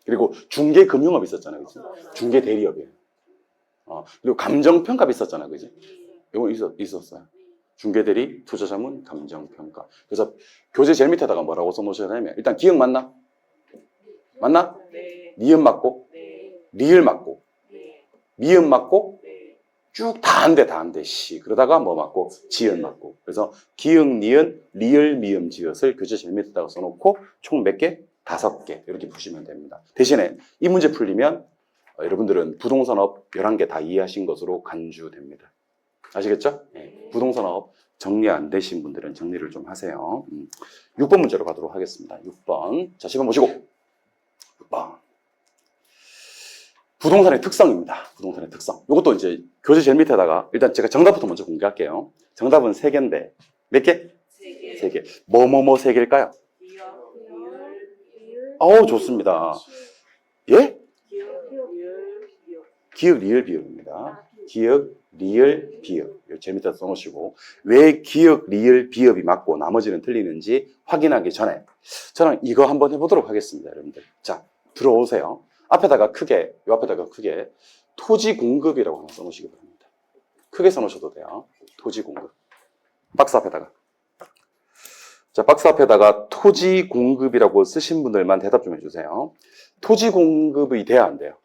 그리고 중개 금융업 있었잖아, 그치? 중개 대리업이에요. 그리고 감정평가 있었잖아, 그치? 이거 있었어요. 중개 대리, 투자 자문, 감정평가. 그래서 교재 제일 밑에다가 뭐라고 써놓으셔야 되냐면 일단 기억 맞나? 맞나? 네. 니은 맞고, 네. 리을 맞고, 네. 미음 맞고, 네. 쭉 다 안 돼, 시. 그러다가 뭐 맞고, 지은 맞고. 그래서 기역, 니은, 리을, 미음, 지읒을 교재 제일 밑에다가 써놓고 총 몇 개? 5개. 이렇게 푸시면 됩니다. 대신에 이 문제 풀리면 여러분들은 부동산업 11개 다 이해하신 것으로 간주됩니다. 아시겠죠? 네. 부동산업 정리 안 되신 분들은 정리를 좀 하세요. 6번 문제로 가도록 하겠습니다. 6번. 자, 시간 보시고. 6번. 부동산의 특성입니다. 부동산의 특성. 이것도 이제 교재 제일 밑에다가 일단 제가 정답부터 먼저 공개할게요. 정답은 3개인데 몇 개? 3개. 3개. 뭐뭐뭐 3개일까요? 기역, 좋습니다. 예? 기역, 리을, 비읍입니다. 기역, 리을, 비읍. 제일 밑에 써놓으시고 왜 기역, 리을, 비읍이 맞고 나머지는 틀리는지 확인하기 전에 저는 이거 한번 해보도록 하겠습니다, 여러분들. 자, 들어오세요. 앞에다가 크게 토지 공급이라고 하나 써놓으시기 바랍니다. 크게 써놓으셔도 돼요. 토지 공급. 박스 앞에다가. 자, 박스 앞에다가 토지 공급이라고 쓰신 분들만 대답 좀 해주세요. 토지 공급이 돼야 안 돼요?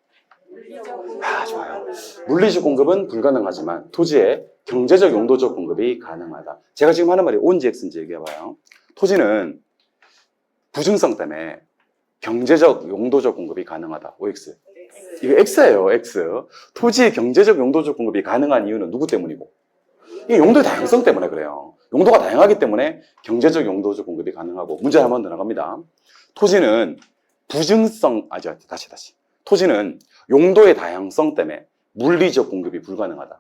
좋아요. 물리적 공급은 불가능하지만 토지의 경제적 용도적 공급이 가능하다. 제가 지금 하는 말이 O인지 X인지 얘기해봐요. 토지는 부증성 때문에 경제적 용도적 공급이 가능하다. OX. 이거 X예요, X. 토지의 경제적 용도적 공급이 가능한 이유는 누구 때문이고? 이게 용도의 다양성 때문에 그래요. 용도가 다양하기 때문에 경제적 용도적 공급이 가능하고 문제 한번 더 나갑니다. 토지는 부증성, 다시. 토지는 용도의 다양성 때문에 물리적 공급이 불가능하다.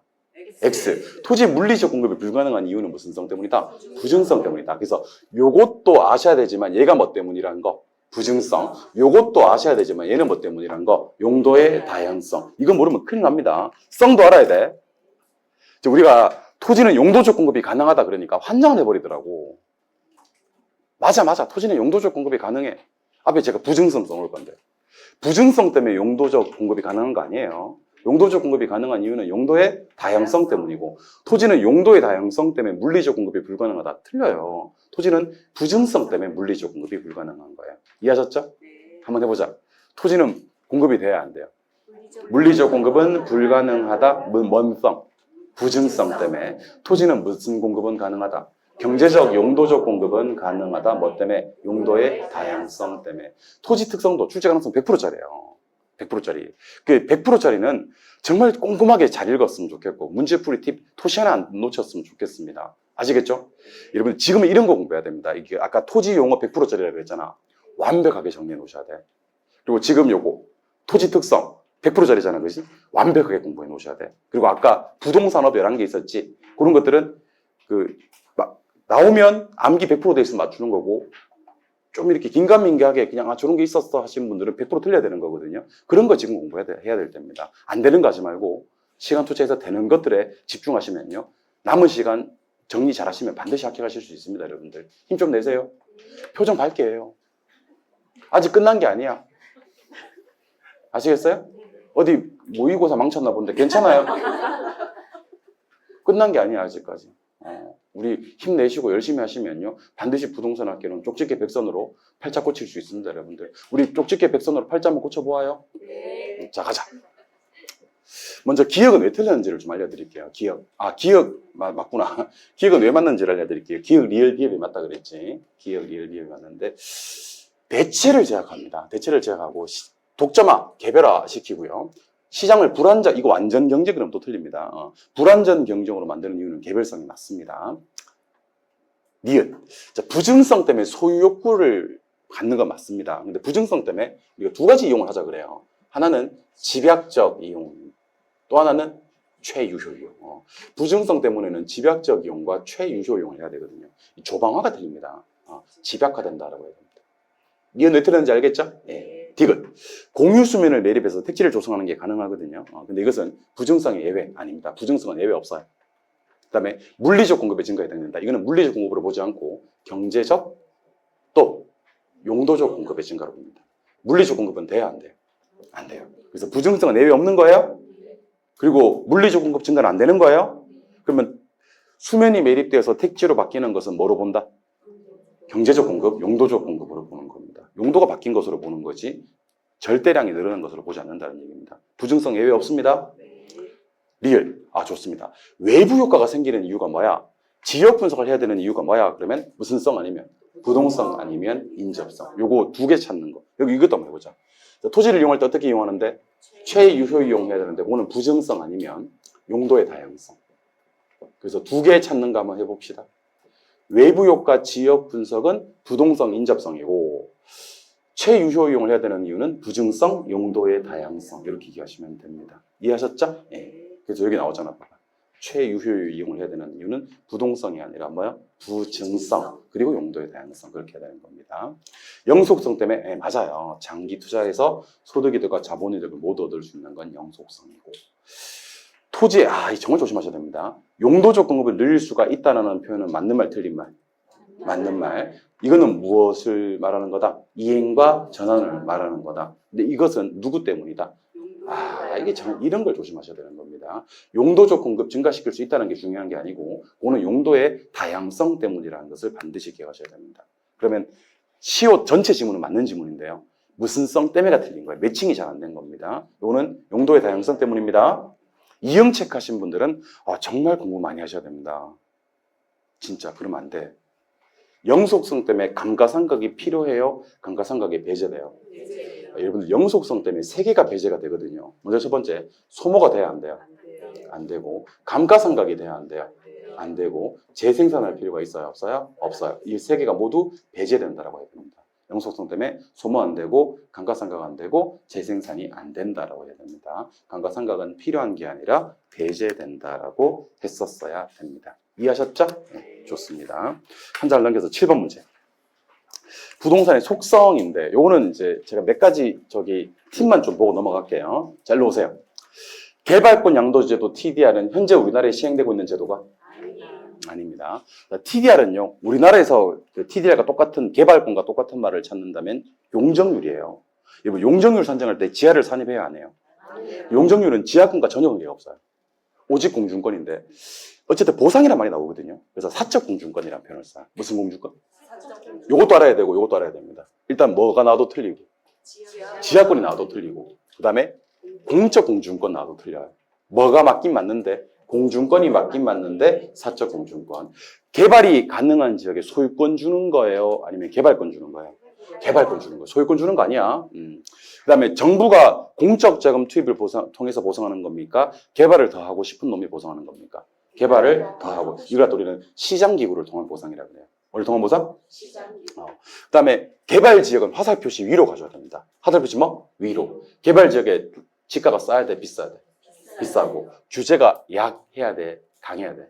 X. 토지 물리적 공급이 불가능한 이유는 무슨 성 때문이다? 부증성 때문이다. 그래서 요것도 아셔야 되지만 얘가 뭐 때문이라는 거? 부증성. 요것도 아셔야 되지만 얘는 뭐 때문이라는 거? 용도의 다양성. 이거 모르면 큰일 납니다. 성도 알아야 돼. 우리가 토지는 용도적 공급이 가능하다 그러니까 환장을 해버리더라고. 맞아. 토지는 용도적 공급이 가능해. 앞에 제가 부증성 써놓을 건데. 부증성 때문에 용도적 공급이 가능한 거 아니에요. 용도적 공급이 가능한 이유는 용도의 다양성 때문이고 토지는 용도의 다양성 때문에 물리적 공급이 불가능하다. 틀려요. 토지는 부증성 때문에 물리적 공급이 불가능한 거예요. 이해하셨죠? 한번 해보자. 토지는 공급이 돼야 안 돼요. 물리적 공급은 불가능하다. 뭔 성? 부증성 때문에. 토지는 무슨 공급은 가능하다? 경제적 용도적 공급은 가능하다. 뭐 때문에? 용도의 다양성 때문에. 토지 특성도 출제 가능성 100%짜리예요. 100%짜리. 그 100%짜리는 정말 꼼꼼하게 잘 읽었으면 좋겠고 문제풀이 팁 토시 하나 안 놓쳤으면 좋겠습니다. 아시겠죠? 여러분 지금은 이런 거 공부해야 됩니다. 이게 아까 토지 용어 100%짜리라고 그랬잖아. 완벽하게 정리해 놓으셔야 돼. 그리고 지금 요거 토지 특성 100%짜리잖아. 그렇지? 완벽하게 공부해 놓으셔야 돼. 그리고 아까 부동산업 11개 있었지. 그런 것들은 나오면 암기 100%돼 있으면 맞추는 거고 좀 이렇게 긴가민가하게 그냥 저런 게 있었어 하시는 분들은 100% 틀려야 되는 거거든요. 그런 거 지금 공부해야 될 때입니다. 안 되는 거 하지 말고 시간 투자해서 되는 것들에 집중하시면요. 남은 시간 정리 잘 하시면 반드시 합격하실 수 있습니다. 여러분들. 힘 좀 내세요. 표정 밝게 해요. 아직 끝난 게 아니야. 아시겠어요? 어디 모의고사 망쳤나 본데 괜찮아요. 끝난 게 아니야 아직까지. 우리 힘내시고 열심히 하시면요. 반드시 부동산 학교는 쪽집게 백선으로 팔자 꽂힐 수 있습니다. 여러분들. 우리 쪽집게 백선으로 팔자 한번 꽂혀보아요. 네. 자 가자. 먼저 기억은 왜 틀렸는지를 좀 알려드릴게요. 기억. 맞구나. 기억은 왜 맞는지를 알려드릴게요. 기억, 리얼, 비읍이 맞다 그랬지. 기억, 리얼, 비읍이 맞는데 대체를 제약합니다. 대체를 제약하고 독점화, 개별화 시키고요. 시장을 불안정, 이거 완전 경제 그럼 또 틀립니다. 불안전 경쟁으로 만드는 이유는 개별성이 맞습니다. 니은. 자, 부증성 때문에 소유 욕구를 갖는 건 맞습니다. 근데 부증성 때문에 우리가 두 가지 이용을 하자 그래요. 하나는 집약적 이용, 또 하나는 최유효 이용. 부증성 때문에는 집약적 이용과 최유효 이용을 해야 되거든요. 조방화가 틀립니다. 집약화된다라고 해야 됩니다. 니은 왜 틀렸는지 알겠죠? 예. 디귿. 공유 수면을 매립해서 택지를 조성하는 게 가능하거든요. 근데 이것은 부증성의 예외 아닙니다. 부증성은 예외 없어요. 그 다음에 물리적 공급의 증가에 해당된다. 이거는 물리적 공급으로 보지 않고 경제적 또 용도적 공급의 증가로 봅니다. 물리적 공급은 돼야 안 돼요? 안 돼요. 그래서 부증성은 예외 없는 거예요? 그리고 물리적 공급 증가는 안 되는 거예요? 그러면 수면이 매립되어서 택지로 바뀌는 것은 뭐로 본다? 경제적 공급, 용도적 공급으로 보는 겁니다. 용도가 바뀐 것으로 보는 거지 절대량이 늘어난 것으로 보지 않는다는 얘기입니다. 부증성 예외 없습니다. 리얼. 좋습니다. 외부 효과가 생기는 이유가 뭐야? 지역 분석을 해야 되는 이유가 뭐야? 그러면 무슨 성 아니면 부동성 아니면 인접성. 요거 두 개 찾는 거. 여기 이것도 한번 해보자. 토지를 이용할 때 어떻게 이용하는데? 최유효 이용해야 되는데 그거는 부증성 아니면 용도의 다양성. 그래서 두 개 찾는 거 한번 해봅시다. 외부 효과 지역 분석은 부동성 인접성이고 최유효 이용을 해야 되는 이유는 부증성, 용도의 다양성. 이렇게 기억하시면 됩니다. 이해하셨죠? 예. 그래서 여기 나오잖아. 봐봐. 최유효 이용을 해야 되는 이유는 부동성이 아니라 뭐야? 부증성, 그리고 용도의 다양성. 그렇게 해야 되는 겁니다. 영속성 때문에 맞아요. 장기 투자해서 소득이득과 자본이득을 모두 얻을 수 있는 건 영속성이고 토지에 정말 조심하셔야 됩니다. 용도적 공급을 늘릴 수가 있다는 표현은 맞는 말 틀린 말? 맞는 말. 이거는 무엇을 말하는 거다? 이행과 전환을 말하는 거다. 근데 이것은 누구 때문이다? 이게 참 이런 걸 조심하셔야 되는 겁니다. 용도적 공급 증가시킬 수 있다는 게 중요한 게 아니고 그거는 용도의 다양성 때문이라는 것을 반드시 기억하셔야 됩니다. 그러면 시옷 전체 지문은 맞는 지문인데요. 무슨 성 때문에가 틀린 거예요. 매칭이 잘 안 된 겁니다. 이거는 용도의 다양성 때문입니다. 이응책 하신 분들은 정말 공부 많이 하셔야 됩니다. 진짜 그러면 안 돼. 영속성 때문에 감가상각이 필요해요? 감가상각이 배제돼요? 여러분들 영속성 때문에 세 개가 배제가 되거든요. 먼저 첫 번째, 소모가 돼야 안 돼요? 안 되고, 감가상각이 돼야 안 돼요? 안 되고, 재생산할 필요가 있어요? 없어요? 없어요. 이 세 개가 모두 배제된다라고 해야 됩니다. 영속성 때문에 소모 안 되고, 감가상각 안 되고, 재생산이 안 된다라고 해야 됩니다. 감가상각은 필요한 게 아니라 배제된다라고 했었어야 됩니다. 이해하셨죠? 네, 좋습니다. 한 장 넘겨서 7번 문제. 부동산의 속성인데, 요거는 이제 제가 몇 가지 팁만 좀 보고 넘어갈게요. 자, 일로 오세요. 개발권 양도제도 TDR은 현재 우리나라에 시행되고 있는 제도가? 아닙니다. TDR은요, 우리나라에서 TDR과 똑같은, 개발권과 똑같은 말을 찾는다면 용적률이에요. 여러분, 용적률 산정할 때 지하를 산입해야 안 해요. 용적률은 지하권과 전혀 관계가 없어요. 오직 공준권인데, 어쨌든 보상이란 말이 나오거든요. 그래서 사적 공준권이라는 표현을 써요. 무슨 공준권? 요것도 알아야 되고, 요것도 알아야 됩니다. 일단 뭐가 나와도 틀리고, 지하권이 나와도 틀리고, 그 다음에 공적 공준권 나와도 틀려요. 뭐가 맞긴 맞는데, 공준권이 맞긴 맞는데, 사적 공준권. 개발이 가능한 지역에 소유권 주는 거예요? 아니면 개발권 주는 거예요? 개발권 주는 거예요. 소유권 주는 거 아니야. 그 다음에 정부가 공적 자금 투입을 통해서 보상하는 겁니까? 개발을 더 하고 싶은 놈이 보상하는 겁니까? 개발을 더하고. 이걸 또 우리는 시장기구를 통한 보상이라고 해요. 오늘 통한 보상? 시장기구. 그다음에 개발 지역은 화살 표시 위로 가져야 됩니다. 화살 표시 뭐? 위로. 개발 지역에 지가가 싸야 돼, 비싸야 돼? 비싸고. 규제가 약해야 돼, 강해야 돼?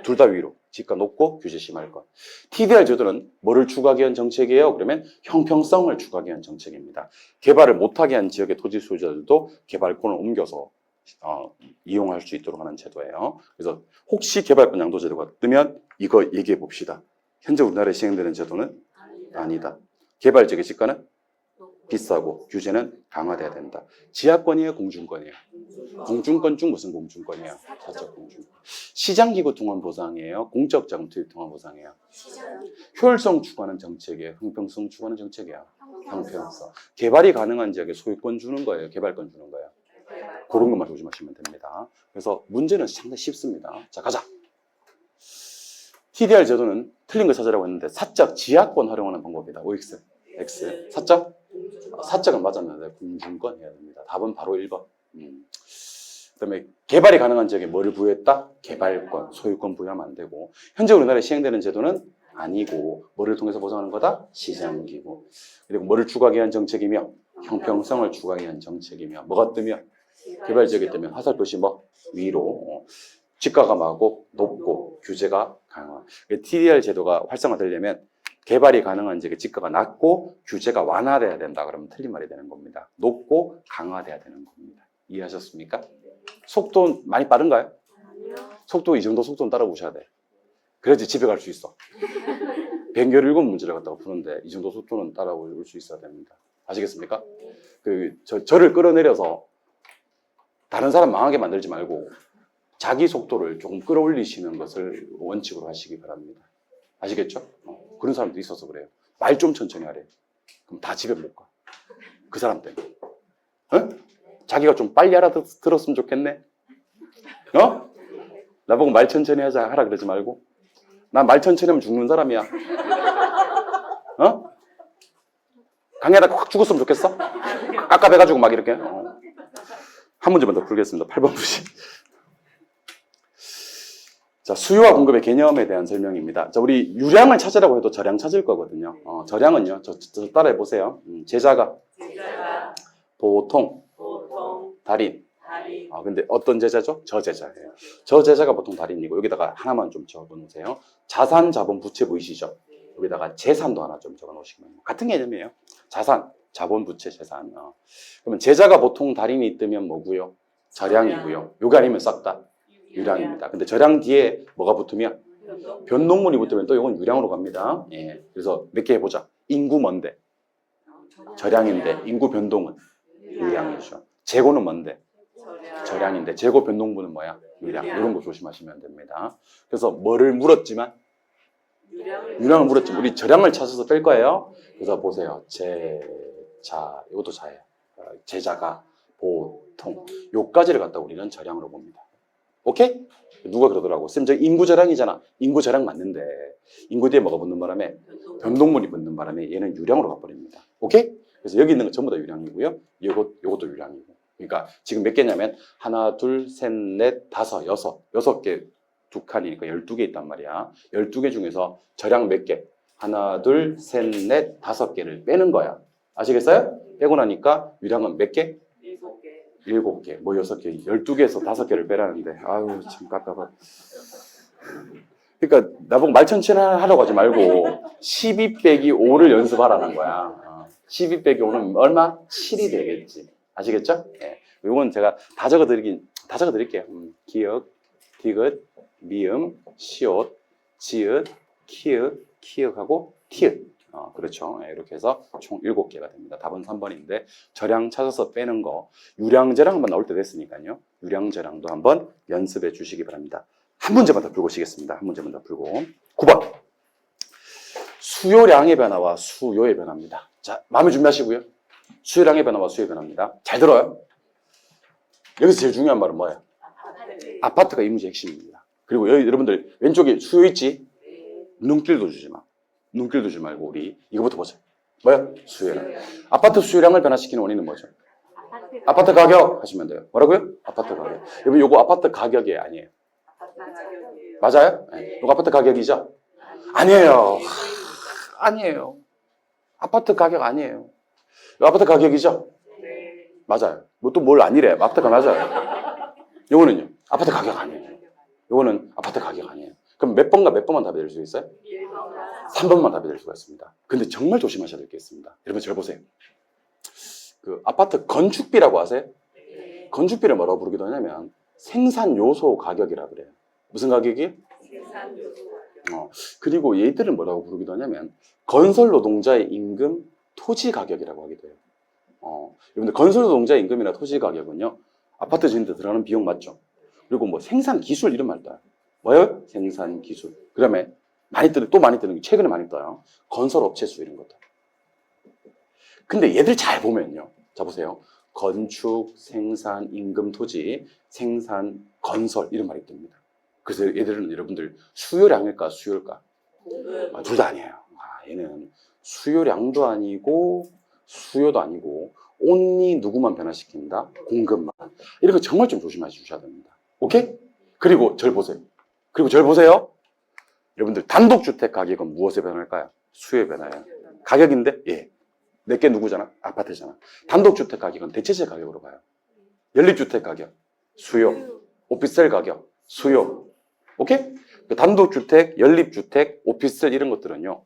둘 다 위로. 지가 높고 규제 심할 것. TDR 제도는 뭐를 추구하기 위한 정책이에요? 그러면 형평성을 추구하기 위한 정책입니다. 개발을 못하게 한 지역의 토지 소유자들도 개발권을 옮겨서 이용할 수 있도록 하는 제도예요. 그래서 혹시 개발권 양도 제도가 뜨면 이거 얘기해 봅시다. 현재 우리나라에 시행되는 제도는 아니다. 개발 지역의 지가는 비싸고 규제는 강화돼야 된다. 지하권이에요, 공중권이에요? 공중권 중 무슨 공중권이에요? 사적 공중권. 시장기구 통한 보상이에요? 공적 자금 투입 통한 보상이에요? 시장기구. 효율성 추구하는 정책이에요? 형평성 추구하는 정책이에요? 형평성. 개발이 가능한 지역에 소유권 주는 거예요? 개발권 주는 거예요? 그런 것만 조심하시면 됩니다. 그래서 문제는 상당히 쉽습니다. 자, 가자. TDR 제도는 틀린 걸 찾으라고 했는데 사적 지하권 활용하는 방법이다. OX, X. 사적? 사적은 맞았는데 공중권 해야 됩니다. 답은 바로 1번. 그다음에 개발이 가능한 지역에 뭐를 부여했다? 개발권, 소유권 부여하면 안 되고. 현재 우리나라에 시행되는 제도는 아니고 뭐를 통해서 보장하는 거다? 시장기구. 그리고 뭐를 추구하기 위한 정책이며 형평성을 추구하기 위한 정책이며 뭐가 뜨면 개발 지역에 뜨면 화살 표시 뭐 위로. 지가가 높고 규제가 강화. TDR 제도가 활성화되려면 개발이 가능한 지역에 지가가 낮고 규제가 완화돼야 된다. 그러면 틀린 말이 되는 겁니다. 높고 강화돼야 되는 겁니다. 이해하셨습니까? 속도 많이 빠른가요? 속도 이 정도 속도는 따라오셔야 돼. 그래야지 집에 갈 수 있어. 117 문제를 갖다가 푸는데 이 정도 속도는 따라올 수 있어야 됩니다. 아시겠습니까? 저를 끌어내려서 다른 사람 망하게 만들지 말고 자기 속도를 조금 끌어올리시는 것을 원칙으로 하시기 바랍니다. 아시겠죠? 그런 사람도 있어서 그래요. 말 좀 천천히 하래. 그럼 다 집에 못 가. 그 사람 때문에. 자기가 좀 빨리 알아들었으면 좋겠네. 나보고 말 천천히 하라 그러지 말고. 나 말 천천히 하면 죽는 사람이야. 강의하다가 확 죽었으면 좋겠어? 깝깝해가지고 막 이렇게. 한 문제만 더 풀겠습니다. 8번 부시. 자, 수요와 공급의 개념에 대한 설명입니다. 자, 우리 유량을 찾으라고 해도 저량 찾을 거거든요. 저량은요, 저 따라해 보세요. 제자가 보통 달인. 근데 어떤 제자죠? 저제자예요. 저제자가 보통 달인이고 여기다가 하나만 좀 적어 놓으세요. 자산, 자본, 부채 보이시죠? 여기다가 재산도 하나 좀 적어 놓으시면 같은 개념이에요. 자산, 자본, 부채, 재산. 그러면 제자가 보통 달인이 뜨면 뭐고요? 저량이고요. 요게 아니면 싹 다 유량입니다. 근데 저량 뒤에 뭐가 붙으면 변동물이 붙으면 또 이건 유량으로 갑니다. 예. 그래서 몇 개 해보자. 인구 뭔데? 저량인데 인구 변동은 유량이죠. 재고는 뭔데? 저량인데 재고 변동분은 뭐야? 유량. 이런 거 조심하시면 됩니다. 그래서 뭐를 물었지만 유량을 물었지만 우리 저량을 찾아서 뺄 거예요. 그래서 보세요. 제자, 이것도 자예요. 제자가 보통 요까지를 갖다 우리는 저량으로 봅니다. 오케이? 누가 그러더라고. 쌤, 저 인구 저량이잖아. 인구 저량 맞는데 인구 뒤에 뭐가 붙는 바람에 변동물이 붙는 바람에 얘는 유량으로 가버립니다. 오케이? 그래서 여기 있는 건 전부 다 유량이고요. 요것도 유량이고. 그러니까 지금 몇 개냐면 하나, 둘, 셋, 넷, 다섯, 여섯 개 두 칸이니까 12개 있단 말이야. 12개 중에서 저량 몇 개? 하나, 둘, 셋, 넷, 5개를 빼는 거야. 아시겠어요? 빼고 나니까 유량은 몇 개? 7개. 뭐 6개. 12개에서 5개를 빼라는데 아유 참 깝깝하다. 그러니까 나보고 말 천천히 하라고 하지 말고 12 빼기 5를 연습하라는 거야. 12 빼기 5는 얼마? 7이 되겠지. 아시겠죠? 네. 이건 제가 다 적어드릴게요. 기역, 디귿, 미음, 시옷, 지읒, 키읔, 키읔하고 티읒. 그렇죠. 네, 이렇게 해서 총 7개가 됩니다. 답은 3번인데 저량 찾아서 빼는 거 유량 저량 한번 나올 때 됐으니까요. 유량 저량도 한번 연습해 주시기 바랍니다. 한 문제만 더 풀고 오시겠습니다. 한 문제만 더 풀고 9번 수요량의 변화와 수요의 변화입니다. 자, 마음에 준비하시고요. 수요량의 변화와 수요의 변화입니다. 잘 들어요. 여기서 제일 중요한 말은 뭐예요? 아파트가 이 문제의 핵심입니다. 그리고 여러분들 왼쪽에 수요 있지? 눈길도 주지 마. 눈길도 주지 말고 우리 이거부터 보자. 뭐야? 수요량. 아파트 수요량을 변화시키는 원인은 뭐죠? 아파트 가격 하시면 돼요. 뭐라고요? 아파트 가격. 여러분 요거 아파트 가격이 아니에요. 맞아요? 네. 이거 아파트 가격이죠? 아니에요. 아니에요. 아파트 가격 아니에요. 이거 아파트 가격이죠? 맞아요. 뭐 또 뭘 아니래. 아파트가 맞아요. 요거는요. 아파트 가격 아니에요. 요거는 아파트 가격 아니에요. 그럼 몇 번만 답이 될 수 있어요? 3번만 답이 될 수가 있습니다. 근데 정말 조심하셔야 될 게 있습니다. 여러분 잘 보세요. 그 아파트 건축비라고 하세요? 건축비를 뭐라고 부르기도 하냐면 생산 요소 가격이라 그래요. 무슨 가격이? 그리고 얘들은 뭐라고 부르기도 하냐면 건설 노동자의 임금, 토지 가격이라고 하기도 해요. 여러분들 건설 노동자의 임금이나 토지 가격은요, 아파트 짓는 데 들어가는 비용 맞죠? 그리고 뭐 생산 기술 이런 말 떠요. 뭐예요? 생산 기술. 그 다음에 또 많이 뜨는 게 최근에 많이 떠요. 건설 업체 수 이런 것들. 근데 얘들 잘 보면요. 자 보세요. 건축, 생산, 임금, 토지, 생산, 건설 이런 말이 뜹니다. 그래서 얘들은 여러분들 수요량일까 수요일까? 둘 다 아니에요. 얘는 수요량도 아니고 수요도 아니고 온리 누구만 변화시킨다? 공급만. 이런 거 정말 좀 조심해 주셔야 됩니다. 오케이? 그리고 절 보세요. 여러분들 단독주택 가격은 무엇에 변할까요? 수요에 변화해요. 가격인데? 예. 내게 누구잖아? 아파트잖아. 단독주택 가격은 대체재 가격으로 가요. 연립주택 가격, 수요. 오피스텔 가격, 수요. 오케이? 단독주택, 연립주택, 오피스텔 이런 것들은요.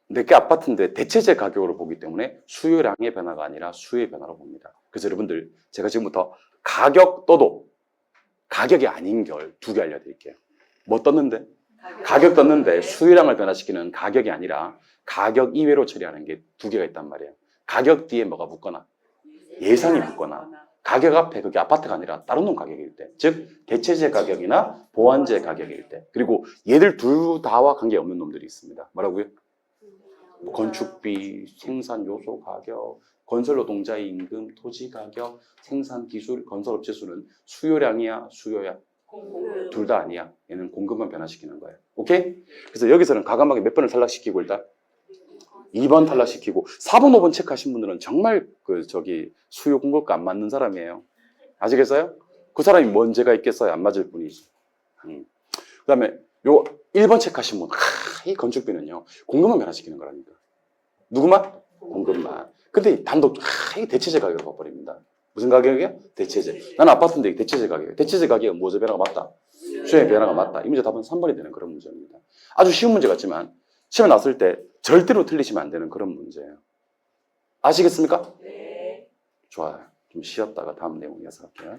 내게 아파트인데 대체재 가격으로 보기 때문에 수요량의 변화가 아니라 수요의 변화로 봅니다. 그래서 여러분들 제가 지금부터 가격 떠도 가격이 아닌 걸 2개 알려드릴게요. 뭐 떴는데? 가격 떴는데 수요량을 변화시키는 가격이 아니라 가격 이외로 처리하는 게 2개가 있단 말이에요. 가격 뒤에 뭐가 붙거나 예상이 붙거나 가격 앞에 그게 아파트가 아니라 다른 놈 가격일 때, 즉 대체재 가격이나 보완재 가격일 때, 그리고 얘들 둘 다와 관계없는 놈들이 있습니다. 뭐라고요? 뭐 건축비, 생산 요소 가격, 건설 노동자의 임금, 토지 가격, 생산 기술, 건설 업체 수는 수요량이야, 수요야? 둘 다 아니야. 얘는 공급만 변화시키는 거예요. 오케이? 그래서 여기서는 과감하게 몇 번을 탈락시키고 일단 2번 탈락시키고 4번, 5번 체크하신 분들은 정말 수요 공급과 안 맞는 사람이에요. 아시겠어요? 그 사람이 뭔 죄가 있겠어요? 안 맞을 뿐이지. 그 다음에 요 1번 체크하신 분, 이 건축비는요, 공급만 변화시키는 거라니까. 누구만? 공급만. 근데 이 단독, 이 대체재 가격으로 바꿔버립니다. 무슨 가격이야? 대체재. 나는 아파트인데 대체재 가격이에요. 대체재 가격은 무엇의 변화가 맞다? 수요의 변화가 맞다. 이 문제 답은 3번이 되는 그런 문제입니다. 아주 쉬운 문제 같지만 시험에 났을 때 절대로 틀리시면 안 되는 그런 문제예요. 아시겠습니까? 네. 좋아요. 좀 쉬었다가 다음 내용 이어서 할게요.